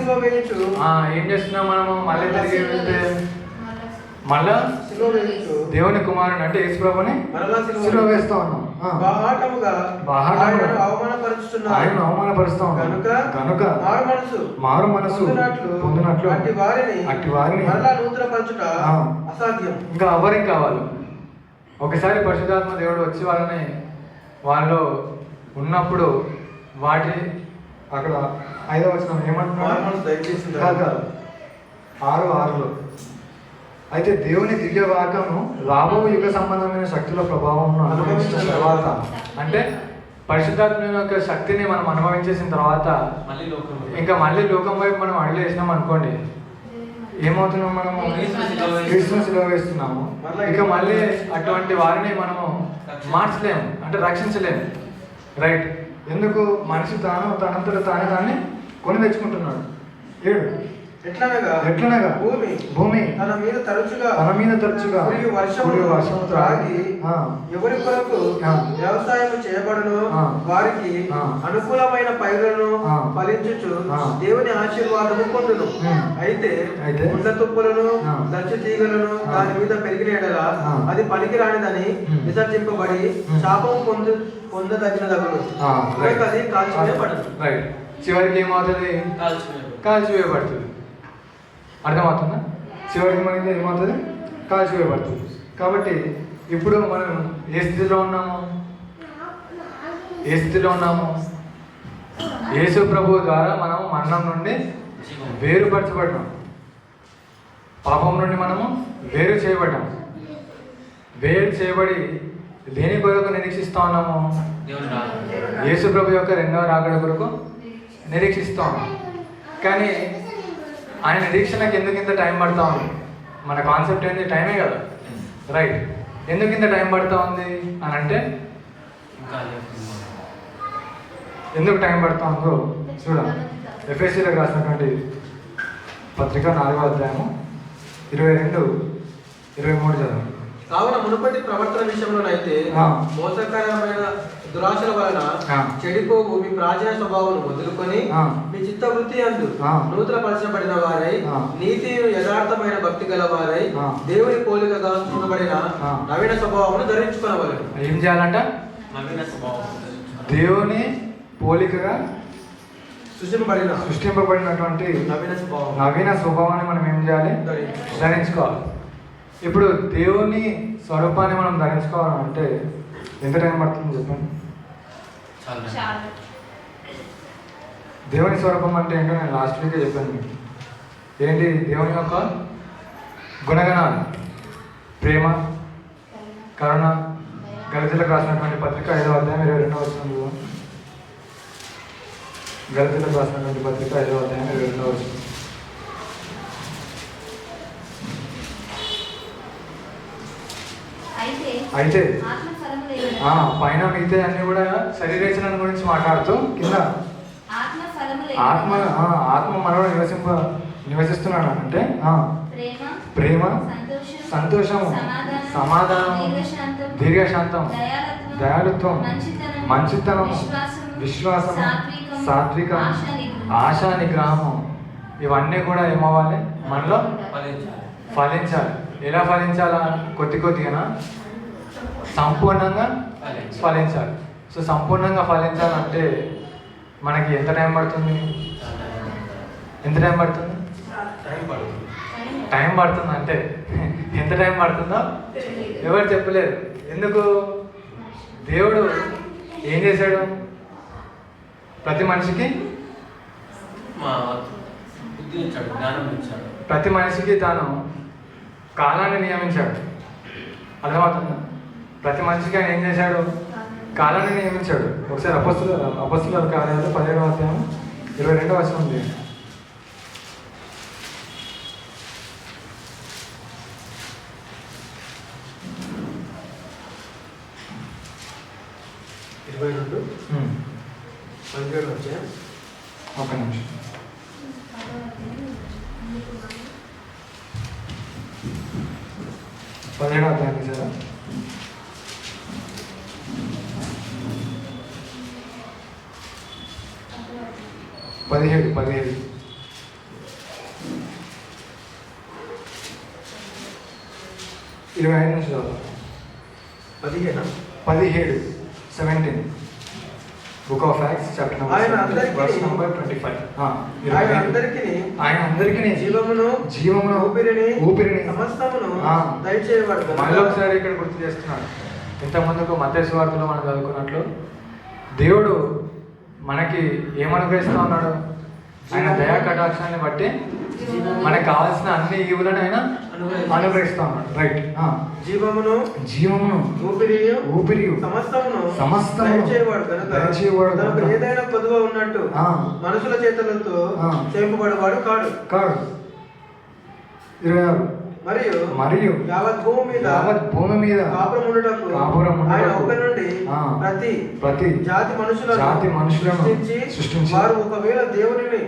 ఏం చేస్తున్నాం మనము? మళ్ళీ తిరిగి వెళ్తే మళ్ళా దేవుని కుమారుని అంటే యేసు ప్రభుని సిలువ వేస్తా ఉన్నాం. ఆయన అవమానపరుస్తా ఉన్నాం. కనుక మారు మనసు పొందినట్లు అట్టి వారిని అసాధ్యం. ఇంకా ఎవరికి కావాలి? ఒకసారి పరిశుద్ధాత్మ దేవుడు వచ్చి వాళ్ళు ఉన్నప్పుడు వాటి అక్కడ 5వ వచనం ఏమంటున్నాడు? 6:6లో అయితే దేవుని దివ్య వాక్యము రాబో యుగ సంబంధమైన శక్తుల ప్రభావం అనుభవించిన తర్వాత, అంటే పరిశుద్ధాత్మ యొక్క శక్తిని మనం అనుభవించేసిన తర్వాత ఇంకా మళ్ళీ లోకం వైపు మనం అడుగు వేసినాం అనుకోండి, ఏమవుతున్నాం? మనము క్రీస్తుని సిలువ వేస్తున్నాము. ఇక మళ్ళీ అటువంటి వారిని మనము మార్చలేము, అంటే రక్షించలేము. రైట్? ఎందుకు? మనిషి తనంతట తానే దాన్ని కొని తెచ్చుకుంటున్నాడు. ఎట్లనగా భూమి తన మీద తరచుగా వర్షము త్రాగి ఎవరి కొరకు వ్యవసాయం చేయబడును వారికి అనుకూలమైన పైరులను ఫలించుచు దేవుని ఆశీర్వాదము పొందును. అయితే ఉండ తుప్పులను దచ్చు తీగలను దాని మీద పెరిగిన ఎడల అది పనికిరానిదని విసర్జింపబడి శాపం పొందదగినదగును. అది కాల్చివేయబడదు. చివరికి ఏమవుతుంది? కాల్చివేయబడుతుంది. అర్థమవుతుందా? చివరికి మనకి ఏమవుతుంది? కాల్చివేయబడుతుంది. కాబట్టి ఇప్పుడు మనం ఏ స్థితిలో ఉన్నాము? యేసు ప్రభు ద్వారా మనం మరణం నుండి వేరుపరచబడ్డాం. పాపం నుండి మనము వేరు చేయబడి దేని కొరకు నిరీక్షిస్తా ఉన్నాము? యేసు ప్రభు యొక్క 2వ రాకడ కొరకు నిరీక్షిస్తా ఉన్నాం. కానీ ఆయన నిరీక్షణకు ఎందుకు ఇంత టైం పడుతూ ఉంది? మన కాన్సెప్ట్ ఏంది? టైమే కదా. రైట్? ఎందుకు ఇంత టైం పడుతూ ఉంది అని అంటే, ఎందుకు టైం పడుతూ ఉందో చూడండి. ఎఫ్ఎస్సీలకు రాసినటువంటి పత్రిక 4వ అధ్యాయము 22-23 చదవండి. కావున మునుపటి ప్రవర్తన విషయంలోనైతే మోసకరమైన దురాశల వలన చెడిపోవు మీ ప్రాచీన స్వభావం వదులుకొని మీ చిత్తవృత్తి అందు నూతన పరచబడిన వారై నీతి యథార్థమైన భక్తి గల వారై దేవుని పోలికగా చూపబడిన నవీన స్వభావం ధరించుకోవలను. ఏం చేయాలంట? దేవుని పోలికగా సృష్టింపబడినటువంటి నవీన స్వభావాన్ని మనం ఏం చేయాలి? ధరించుకోవాలి. ఇప్పుడు దేవుని స్వరూపాన్ని మనం ధరించుకోవాలంటే ఎంత టైం పడుతుంది చెప్పండి? దేవుని స్వరూపం అంటే ఏంటో నేను లాస్ట్ వీకే చెప్పాను మీకు. ఏంటి దేవుని యొక్క గుణగణాలు? ప్రేమ, కరుణ. గలతీలకు రాసినటువంటి పత్రిక 5వ అధ్యాయం 22వ వచనం. గలతీలకు రాసినటువంటి పత్రిక 5వ అధ్యాయం 22వ వచనం. అయితే పైన మిగతా అన్ని కూడా శరీరేచన గురించి మాట్లాడుతూ కింద ఆత్మ మనలో నివసిస్తున్నాడు అంటే ప్రేమ, సంతోషము, సమాధానం, దీర్ఘశాంతం, దయాళుత్వం, మంచితనం, విశ్వాసం, సాత్వికం, ఆశా నిగ్రహము. ఇవన్నీ కూడా ఏమవ్వాలి? మనలో ఫలించాలి. ఎలా ఫలించాలా? కొద్దిగా సంపూర్ణంగా ఫలించాలి. సో సంపూర్ణంగా ఫలించాలంటే మనకి ఎంత టైం పడుతుంది? ఎంత టైం పడుతుంది? టైం పడుతుంది అంటే ఎంత టైం పడుతుందో ఎవరు చెప్పలేరు. ఎందుకు? దేవుడు ఏం చేశాడు? ప్రతి మనిషికి ప్రతి మనిషికి తాను కాలాన్ని నియమించాడు. అర్థమవుతుందా? ప్రతి మనిషికి ఆయన ఏం చేశాడు? కాలాన్ని నియమించాడు. ఒకసారి అపొస్తలుల కార్యాలు 17వ అధ్యాయం 22వ వచనం ఉంది. ఒక నిమిషం. 17వ అధ్యాయం తీసారా? 17 25 నుంచి చదువు. 17 book of acts chapter number 25. ఆయన అందరికీ జీవమును ఊపిరిని సమస్తమును ఆ. దయచేయబడు. మళ్ళీ ఒకసారి ఇక్కడ గుర్తు చేస్తున్నాడు. ఇంతకుముందుకు మత్తయి సువార్తలో మనం చదువుకున్నట్లు దేవుడు మనకి ఏమనుగ్రహిస్తూ ఉన్నాడు? ఆయన దయా కటాక్షాన్ని బట్టి మనకు కావాల్సిన అన్ని ఈవులను ఆయన అనుగ్రహిస్తూ ఉన్నాడు. రైట్. జీవమును ఊపిరియు సమస్తమును దయచేయవాడు కనుక ఏదైనా కొదువ ఉన్నట్టు మనుషుల చేతులతో చేపబడేవాడు కాడు. 26 మరియు యావత్ భూమి మీద కాపురం ఆయన ఒక నుండి ప్రతి జాతి మనుషులను సృష్టించి వారు ఒకవేళ దేవునిని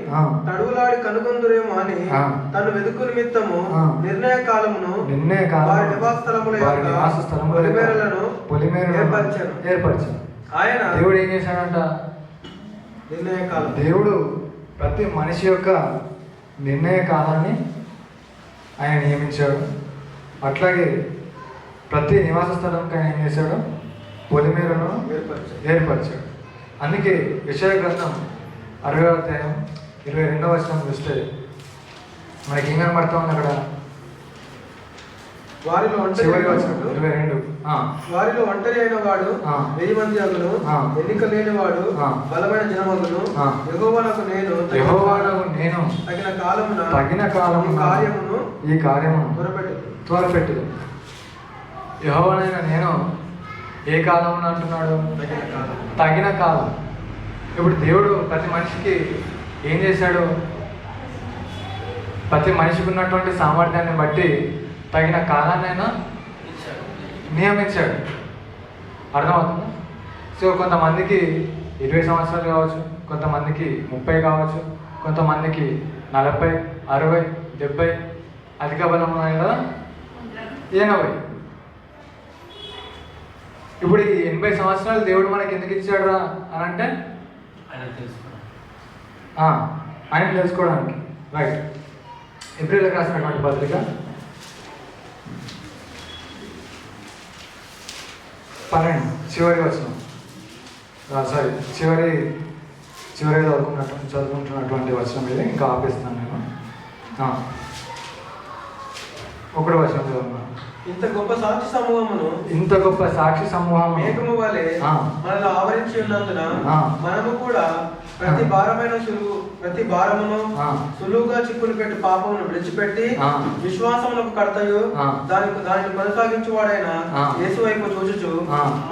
తడువులాడి కనుగొందురేమో అని తను వెదుకు నిమిత్తము నిర్ణయ కాలమును వారి నివాస స్థలముల యొక్క పొలిమేరలను ఏర్పరిచాను. ఆయన దేవుడు ఏం చేశాడంట? నిర్ణయ కాలం. దేవుడు ప్రతి మనిషి యొక్క నిర్ణయ కాలాన్ని ఆయన నియమించాడు. అట్లాగే ప్రతి నివాస స్థలంకి ఆయన ఏం చేశాడు? పొలిమేరను ఏర్పరిచాడు. అందుకే యెషయా గ్రంథం 60వ అధ్యాయం 22వ వచనం చూస్తే మనకి ఏం కనబడతా ఉంది అక్కడ? వారిలో ఒంటరి అయిన వాడు 1000 మంది అగును, ఎన్నిక లేని వాడు బలమైన జనమగును. యెహోవానకు నేను తగిన కాలమున ఈ కార్యమును త్వరపెట్టుదు. యెహోవానైన నేను ఏ కాలంలో అంటున్నాడు? తగిన కాలం. ఇప్పుడు దేవుడు ప్రతి మనిషికి ఏం చేశాడు? ప్రతి మనిషికి ఉన్నటువంటి సామర్థ్యాన్ని బట్టి తగిన కాలాన్ని అయినా నియమించాడు. అర్థమవుతుందా? సో కొంతమందికి 20 సంవత్సరాలు కావచ్చు, కొంతమందికి 30 కావచ్చు, కొంతమందికి 40, 60, 70, అధిక బలం ఉన్నాయి కదా 80. ఇప్పుడు ఈ 80 సంవత్సరాలు దేవుడు మనకి ఎందుకు ఇచ్చాడు రా అని అంటే ఆయన తెలుసుకోవడానికి. రైట్. ఏప్రిల్కి రాసినటువంటి పత్రిక 12 చివరి వచనం, చివరి చదువుకుంటున్నటువంటి వచనం ఇది. ఇంకా ఆపేస్తాను నేను. ఒకటి వచనం చదువుకున్నాను. ఇంత గొప్ప సాక్షి సమూహము మేఘము వలె మనలో ఆవరించి ఉన్నందున మనము కూడా ప్రతి భారమును సులువుగా చిక్కులు పెట్టి పాపమును విడిచిపెట్టి విశ్వాసములకు కర్తయు దానిని కొనసాగించువాడైన యేసు వైపు చూచుచు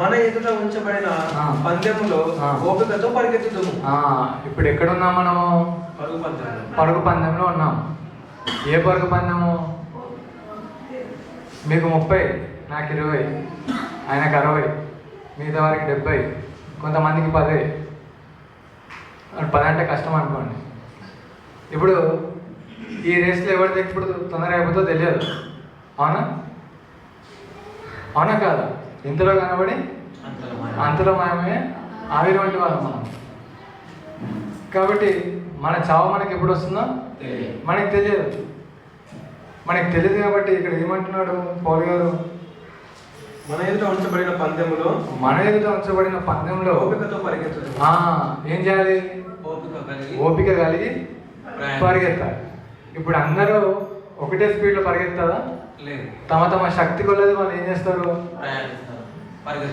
మన ఎదుట ఉంచబడిన పందెములో ఓపికతో పరిగెత్తుదుము. ఇప్పుడు ఎక్కడున్నాం మనము? పరుగు పందెంలో ఉన్నాం. ఏ పరుగు పందెము? మీకు 30, నాకు 20, ఆయనకు 60, మిగతా వారికి 70, కొంతమందికి 10. 10 అంటే కష్టం అనుకోండి. ఇప్పుడు ఈ రేస్లో ఎవరిది ఎప్పుడు తొందరగా అయిపోతుందో తెలియదు. అవునా కాదా? ఇంతలో కనబడి అంతలో మనమే ఆవిరి వంటి వాళ్ళం మనం. కాబట్టి మన చావు మనకి ఎప్పుడు వస్తుందో మనకి తెలియదు. కాబట్టి ఇక్కడ ఏమంటున్నాడు పౌలు గారు? మన ఎదుట ఉంచబడిన పందెములో ఓపికతో పరిగెత్తుదు. ఏం చేయాలి? ఓపిక కలిగి ప్రయాణం. పరిగెత్తాలి. ఇప్పుడు అందరూ ఒకటే స్పీడ్లో పరిగెత్తారా? లేదు. తమ తమ శక్తి కొలది వాళ్ళు ఏం చేస్తారు?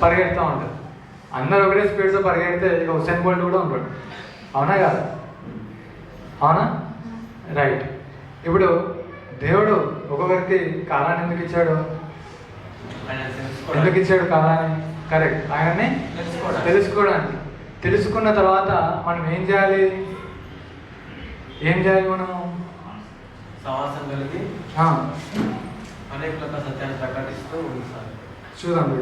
పరిగెడుతూ ఉంటారు. అందరూ ఒకటే స్పీడ్తో పరిగెడితే ఇక హుసేన్ బోల్ట్ కూడా ఉంటాడు. అవునా కాదు? అవునా? రైట్. ఇప్పుడు దేవుడు ఒక్కొక్కరికి కాలాన్ని ఎందుకు ఇచ్చాడు? ఎందుకు ఇచ్చాడు కాలాన్ని? కరెక్ట్, ఆయన్ని తెలుసుకోవడానికి. తెలుసుకున్న తర్వాత మనం ఏం చేయాలి? మనము సమాసం కలిగి అనేకులకు సత్యాన్ని ప్రకటిస్తూ ఉంటారు. చూడండి.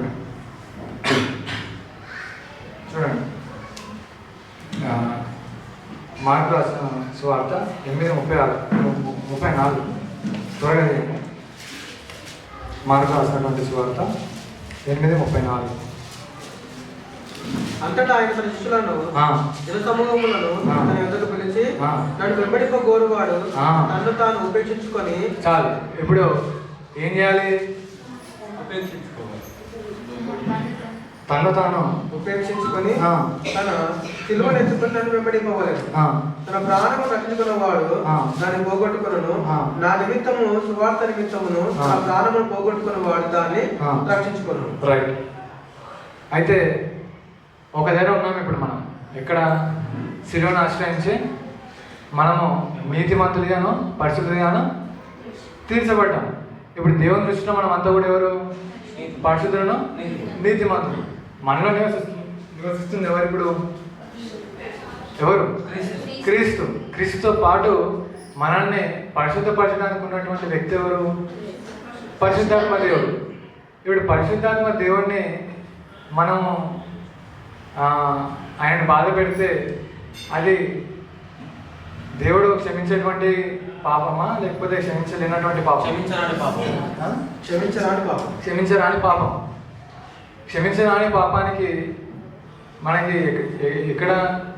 మార్కు రాసిన సువార్త 8:34 త్వరగా చేయండి. మార్కు రాసినటువంటి సువార్త 8:34. అంతటా ఆయన తన శిష్యులను జన సమూహములను తన యొద్దకు పిలిచి నన్ను వెంబడింపగోరువాడు తన్ను తాను ఉపేక్షించుకొని. చాలు. ఇప్పుడు ఏం చేయాలి? తను తాను ఉపేక్షించుకొని తన సిలువను ఎత్తుకొని నన్ను వెంబడింపవలెను. తన ప్రాణము రక్షించుకున్నవాడు దాన్ని పోగొట్టుకును. నా నిమిత్తము సువార్త నిమిత్తమును నా ప్రాణమును పోగొట్టుకున్నవాడు దాన్ని రక్షించుకును. రైట్. అయితే ఒక దగ్గర ఉన్నాం ఇప్పుడు మనం. ఎక్కడ? సిలువను ఆశ్రయించి మనము నీతిమంతులుగాను పరిశుద్ధులుగాను తీర్చబడ్డాం. ఇప్పుడు దేవుని దృష్టిలో మనం అంతా కూడా ఎవరు? పరిశుద్ధులను, నీతిమంతులు. మనలో నివసిస్తుంది ఎవరు ఇప్పుడు? ఎవరు? క్రీస్తు. క్రీస్తుతో పాటు మనల్ని పరిశుద్ధపరచడానికి ఉన్నటువంటి వ్యక్తి ఎవరు? పరిశుద్ధాత్మ దేవుడు. ఇప్పుడు పరిశుద్ధాత్మ దేవుడిని మనము ఆయనను బాధ పెడితే అది దేవుడు క్షమించేటువంటి పాపమా, లేకపోతే క్షమించలేనటువంటి పాపం? క్షమించరాని పాపం. క్షమించరాని పాపానికి మనకి ఎక్కడ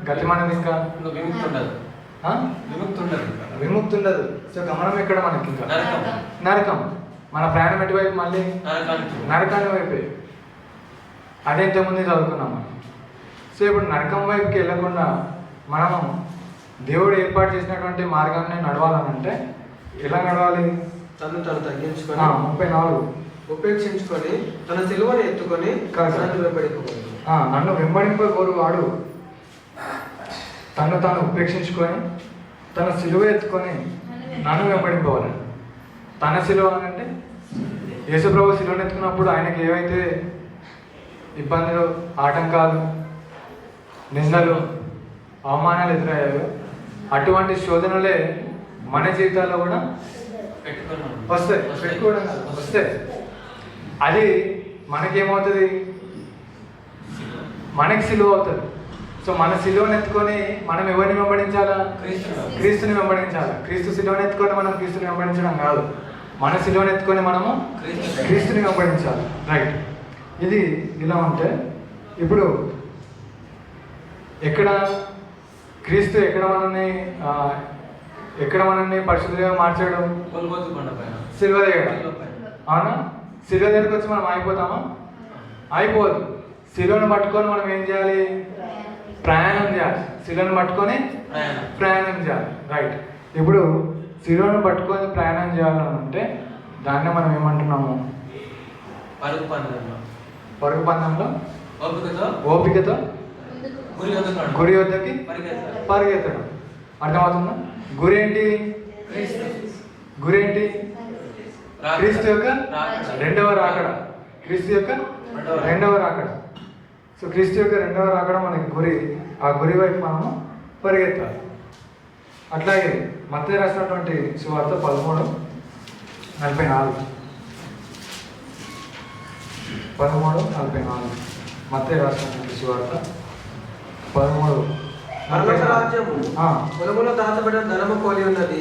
గతి మనది? ఇంకా విముక్తి ఉండదు. సో గమనం ఎక్కడ మనకి? ఇంకా నరకం. మన ప్రయాణం ఎటువైపు? మళ్ళీ నరకాన్ని వైపు. అదే ఇంతకుముందు చదువుకున్నాం. సో ఇప్పుడు నరకం వైపుకి వెళ్ళకుండా మనము దేవుడు ఏర్పాటు చేసినటువంటి మార్గాన్ని నడవాలనంటే ఎలా నడవాలి? తను తగ్గించుకొని 34 ఉపేక్షించుకొని తన సిలువను ఎత్తుకొని నన్ను వెంబడింపగోరువాడు తను తాను ఉపేక్షించుకొని తన సిలువ ఎత్తుకొని నన్ను వెంబడింపవాలి. తన సిలువ అంటే యేసుప్రభు సిలువను ఎత్తుకున్నప్పుడు ఆయనకి ఏవైతే ఇబ్బందులు, ఆటంకాలు, నిందలు, అవమానాలు ఎదురయ్యాయో అటువంటి శోధనలే మన జీవితాల్లో కూడా వస్తాయి. పెట్టుకోవడం కాదు, వస్తాయి. అది మనకేమవుతుంది? మనకి సిలువ అవుతుంది. సో మన సిలువను ఎత్తుకొని మనం ఎవరిని వెంబడించాలా? క్రీస్తుని వెంబడించాలి. క్రీస్తు సిలువను ఎత్తుకొని మనం క్రీస్తుని వెంబడించడం కాదు, మన సిలువను ఎత్తుకొని మనము క్రీస్తుని వెంబడించాలి. రైట్. ఇది ఇలా ఉంటే ఇప్పుడు ఎక్కడ క్రీస్తు ఎక్కడ మనల్ని పరిశుద్ధంగా మార్చాడు? సిలువ దగ్గర. అవునా? సిలువ దగ్గరికి వచ్చి మనం అయిపోతామా? అయిపోదు. సిలువను పట్టుకొని మనం ఏం చేయాలి? ప్రయాణం చేయాలి. సిలువను పట్టుకొని ప్రయాణం చేయాలి. రైట్. ఇప్పుడు సిలువను పట్టుకొని ప్రయాణం చేయాలంటే దాన్ని మనం ఏమంటున్నాము? పరుగు పందెంలో ఓపికతో గురి వద్దకి పరిగెత్తడం. అర్థమవుతుందా? గురి ఏంటి? క్రీస్తు యొక్క రెండవ రాకడ. క్రీస్తు యొక్క రెండవ రాకడ. సో క్రీస్తు యొక్క రెండవ రాకడ మనకి గురి. ఆ గురి వైపు మనము పరిగెత్తాలి. అట్లాగే మత్తయి రాసినటువంటి సువార్త 13:44. 13:44 మత్తయి రాసినటువంటి సువార్త 13:44. దాచబడిన ధనము పోలి ఉన్నది.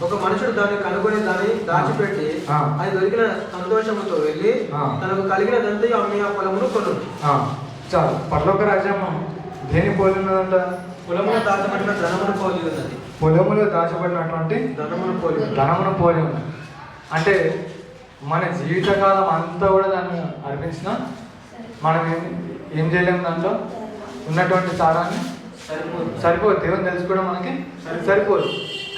ఒక మనుషుడు దాన్ని కనుగొని దాన్ని దాచిపెట్టి అది దొరికిన సంతోషముతో వెళ్ళి తనకు కలిగినదంతా అమ్మి ఆ పొలమును కొను. చాలు. పరలోక రాజ్యం దేని పోలి ఉన్నదంట? పొలములో దాచబడిన ధనమును పోలి ఉన్నది. పొలములో దాచబడినటువంటి ధనమును పోలి ఉన్నది. అంటే మన జీవితకాలం అంతా కూడా దాన్ని అర్పించినా మనం ఏం చేయలేము. దాంట్లో ఉన్నటువంటి సారాన్ని సరిపోదు. దేవుని తెలుసుకోవడం మనకి సరిపోదు.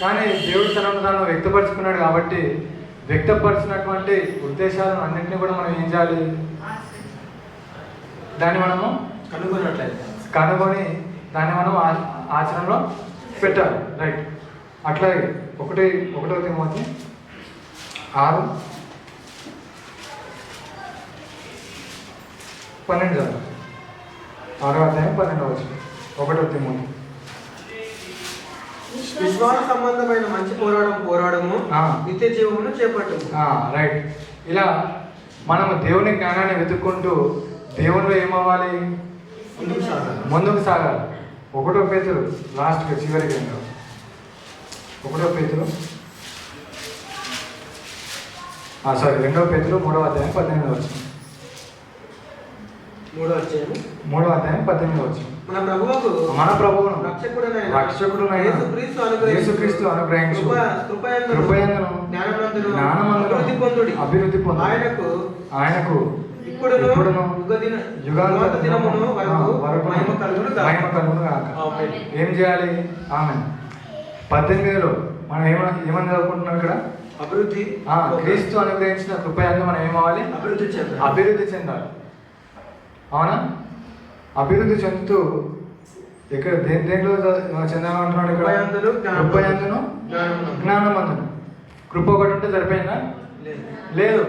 కానీ దేవుడు తనను తాను వ్యక్తపరుచుకున్నాడు కాబట్టి వ్యక్తపరిచినటువంటి ఉద్దేశాలను అన్నింటినీ కూడా మనం ఏం చేయాలి? దాన్ని మనము కనుగొని దాన్ని మనం ఆచరణలో పెట్టాలి. రైట్. అట్లాగే 1 తిమోతి 6:12 6వ అధ్యాయం 12వ వచనం. 1 తిమోతి. విశ్వాస సంబంధమైన మంచి పోరాడము నిత్య జీవమును చేపట్టు. రైట్. ఇలా మనము దేవుని జ్ఞానాన్ని వెతుక్కుంటూ దేవునిలో ఏమవ్వాలి? ముందుకు సాగాలి. 1 పేతురు లాస్ట్గా చివరికి 1 పేతురు 2 పేతురు 3వ అధ్యాయం 18వ వచనం. 3వ అధ్యాయం 18వ వచనం. మన ప్రభువును రక్షకుడునైన యేసుక్రీస్తు అనుగ్రహించు కృపయందును జ్ఞానమందును అభివృద్ధి పొందు ఆయనకు ఇప్పుడును యుగాంతరమును వరకు మహిమ కలుగును గాక. ఏం చేయాలి? ఆమె 18లో మనం ఏమని చదువుకుంటున్నాం ఇక్కడ? అభివృద్ధి. క్రీస్తు అనుగ్రహించిన కృపయందు మనం ఏమవ్వాలి? అభివృద్ధి చెందాలి. అవునా? అభివృద్ధి చెందుతూ ఇక్కడ దేంట్లో చెందాలంటున్నాడు? ఇక్కడ కృపయందును జ్ఞానమందును. కృప ఒకటి ఉంటే సరిపోయిందా? లేదు.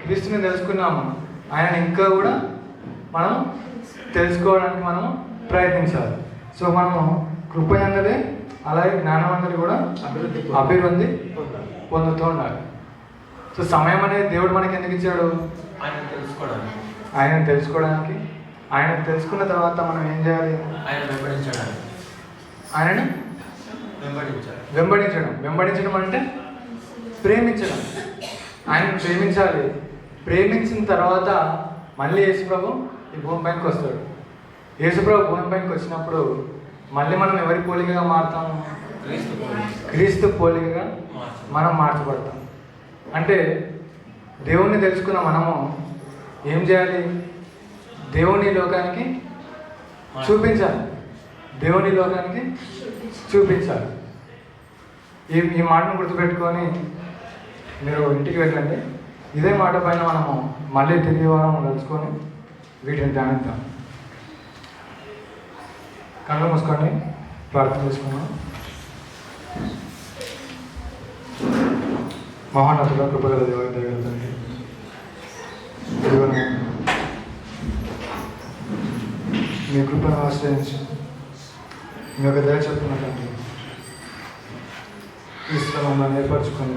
క్రీస్తుని తెలుసుకున్నాము, ఆయన ఇంకా కూడా మనం తెలుసుకోవడానికి మనము ప్రయత్నించాలి. సో మనము కృపయందులే అలాగే జ్ఞానమందులు కూడా అభివృద్ధి పొందుతూ ఉండాలి. సో సమయం అనేది దేవుడు మనకి ఎందుకు ఇచ్చాడు? ఆయన తెలుసుకోవడానికి. ఆయన తెలుసుకున్న తర్వాత మనం ఏం చేయాలి? ఆయనను వెంబడించడం అంటే ప్రేమించడం. ఆయనను ప్రేమించాలి. ప్రేమించిన తర్వాత మళ్ళీ యేసుప్రభు ఈ భూమి పైకి వస్తాడు. యేసుప్రభు భూమి పైకి వచ్చినప్పుడు మళ్ళీ మనం ఎవరి పోలికగా మారుతాము? క్రీస్తు పోలికగా మనం మార్చబడతాం. అంటే దేవుణ్ణి తెలుసుకున్న మనము ఏం చేయాలి? దేవుని లోకానికి చూపించాలి. దేవుని లోకానికి చూపించాలి. ఈ మాటను గుర్తుపెట్టుకొని మీరు ఇంటికి వెళ్ళండి. ఇదే మాట పైన మనము మళ్ళీ తిరిగి వారం కలుసుకొని వీటిని ధ్యానిద్దాం. కళ్ళు మూసుకొని ప్రార్థన చేసుకున్నాం. మహానతుల కృపగల దేవుని దగ్గరండి మీ కృపను ఆశ్రయించి మీ యొక్క దయ చెప్తున్నటువంటి ఈ స్థలంలో ఏర్పరచుకుని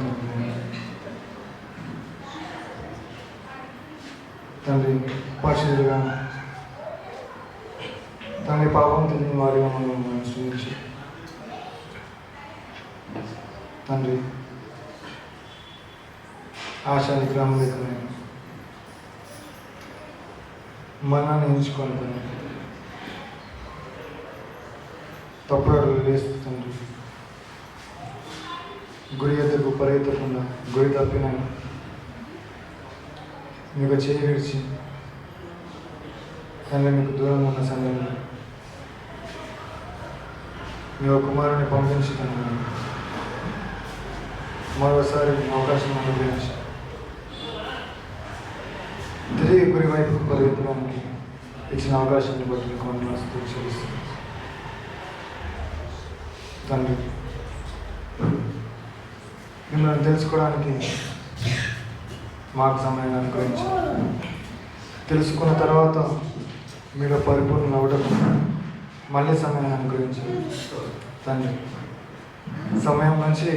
తండ్రి పరిశుద్ధులుగా తండ్రి పాపం తెలియని వారిగా మనం సృష్టించి తండ్రి ఆశా నిగ్రహం లేకుండా మనాన్ని ఎంచుకొని తండ్రి తప్పుడు వేస్తూ తండ్రి గుడి ఎద్దకు పరిగెత్తకుండా గుడి తప్పిన మీకు చేయి విడిచి తండ్రి మీకు దూరంగా ఉన్న సమయంలో మీ కుమారుని పంపించి తండ్రి మరోసారి అవకాశం అనుగ్రహించి తిరిగి గురి వైపుకు పరిగెత్తడానికి ఇచ్చిన అవకాశాన్ని బట్టి మీకు వందనాలు చెల్లిస్తున్నాను తండ్రి. మిమ్మల్ని తెలుసుకోవడానికి మాకు సమయాన్ని అనుగ్రహించి తెలుసుకున్న తర్వాత మీలో పరిపూర్ణ అవ్వడం మళ్ళీ సమయాన్ని అనుగ్రహించి తండ్రి సమయం నుంచి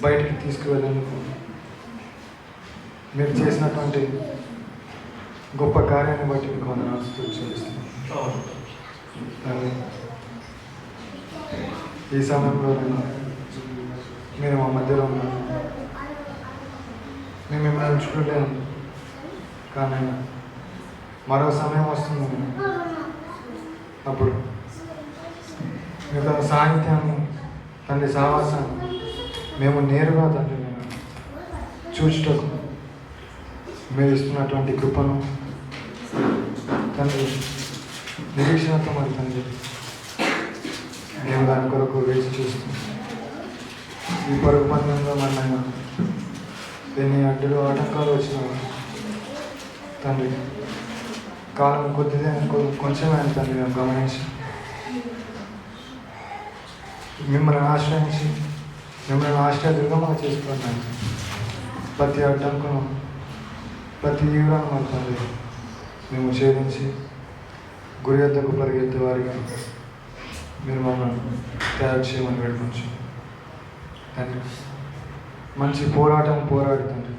బయటికి తీసుకువెళ్ళేందుకు మీరు చేసినటువంటి గొప్ప కార్యాన్ని బట్టి మీకు వందనాలు చెల్లిస్తున్నాను తండ్రి. ఈ సమయంలో మీరు మా మధ్యలో ఉన్నారు. మేము మిమ్మల్ని ఉంచుకుంటాను, కానీ మరో సమయం వస్తుంది. అప్పుడు మీ యొక్క సాహిత్యాన్ని తండ్రి సహవాసాన్ని మేము నేరుగా తండ్రి చూచుటకు మీరు ఇస్తున్నటువంటి కృపను తండ్రి నిరీక్షణతో మరి తండ్రి మేము దాని కొరకు వేచి చూస్తాం. ఈ పరుగు పందెంలో మన ఎన్ని అడ్డులు ఆటంకాలు వచ్చినా తండ్రి కాలం కొద్దిదే కొంచెమే తండ్రి మేము గమనించి మిమ్మల్ని ఆశ్రయించి మిమ్మల్ని ఆశ్రయదుర్గంగా చేసుకున్నాను. ప్రతి అడ్డంకును ప్రతి తీవ్రాన్ని తండ్రి మేము ఛేదించి గురి వద్దకు పరిగెత్తే వారిగా మీరు మమ్మల్ని తయారు చేయమని వేడుకొంచు తండ్రి. మంచి పోరాటం పోరాడి తండ్రి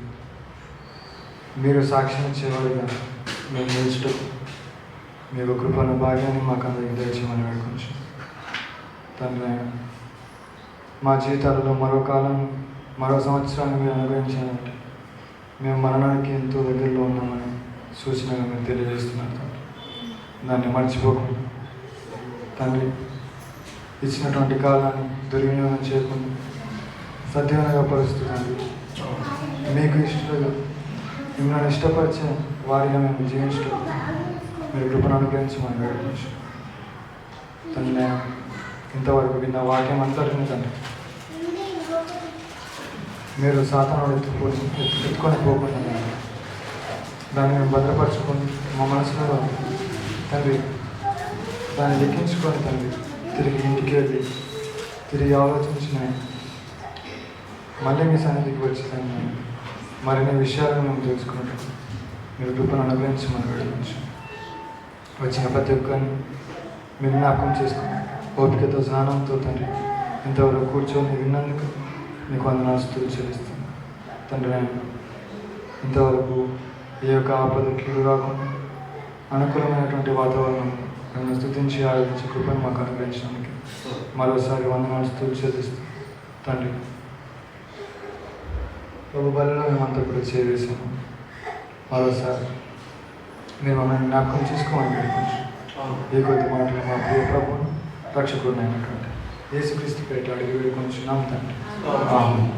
మీరు సాక్ష్యం ఇచ్చేవాడిగా మేము నిలుచుటకు మీకు కృపను భాగ్యాన్ని మాకు అందరికీ దయచేయమని వేడుకొంచు తండ్రి. మా జీవితాలలో మరో కాలం మరో సంవత్సరాన్ని మీరు అనుగ్రహించాలంటే మేము మరణానికి ఎంతో దగ్గరలో ఉన్నామని సూచనగా మీరు తెలియజేస్తున్నారు తండ్రి. దాన్ని మర్చిపోకుండా తండ్రి ఇచ్చినటువంటి కాలాన్ని దుర్వినియోగం చేయకుండా సద్వినియోగ పరుస్తూ తండ్రి మీకు ఇష్టలుగా మిమ్మల్ని ఇష్టపరిచే వారిగా మేము జీవించడం మీరు కృపను అనుగ్రహించమని వేడుకోవచ్చు తండ్రి. నేను ఇంతవరకు విన్న వాక్యం అంతటిని తండ్రి మీరు సాతానుడు ఎత్తుకొని పోకుండా దాన్ని మేము భద్రపరచుకొని మా మనసులో తండ్రి దాన్ని లెక్కించుకొని తండ్రి తిరిగి ఇంటికి వెళ్ళి తిరిగి ఆలోచించిన మళ్ళీ మీ సన్నిధికి వచ్చి తండ్రి మరిన్ని విషయాలను మేము తెలుసుకున్నట్టు మీరు కృపను అనుగ్రహించమని వేడుకోవచ్చు. వచ్చిన ప్రతి ఒక్కరిని మీరు జ్ఞాపకం చేసుకుని ఓపికతో స్నానంతో తండ్రి ఇంతవరకు కూర్చొని విన్నందుకు మీకు వందనాలు చెల్లిస్తాను తండ్రి. నేను ఇంతవరకు ఏ యొక్క ఆపద కీడు రాకుండా అనుకూలమైనటువంటి వాతావరణం మేము స్తుతించి ఆరాధించి కృపను మాకు అనుగ్రహించడానికి మరోసారి వందనాలు చెల్లిస్తాం తండ్రి. ప్రభు బలిలో మేమంతా కూడా చేరేసాము. మరోసారి మీరు మమ్మల్ని జ్ఞాపకం చేసుకోమని వేడుకోవచ్చు. ఈ కొద్ది మాటలు మా ప్రియ ప్రభువును రక్షకుడినైనటువంటి యేసుక్రీస్తు పేరిట అడిగి వేడుకొంచున్నాం తండ్రి. ఆమేన్.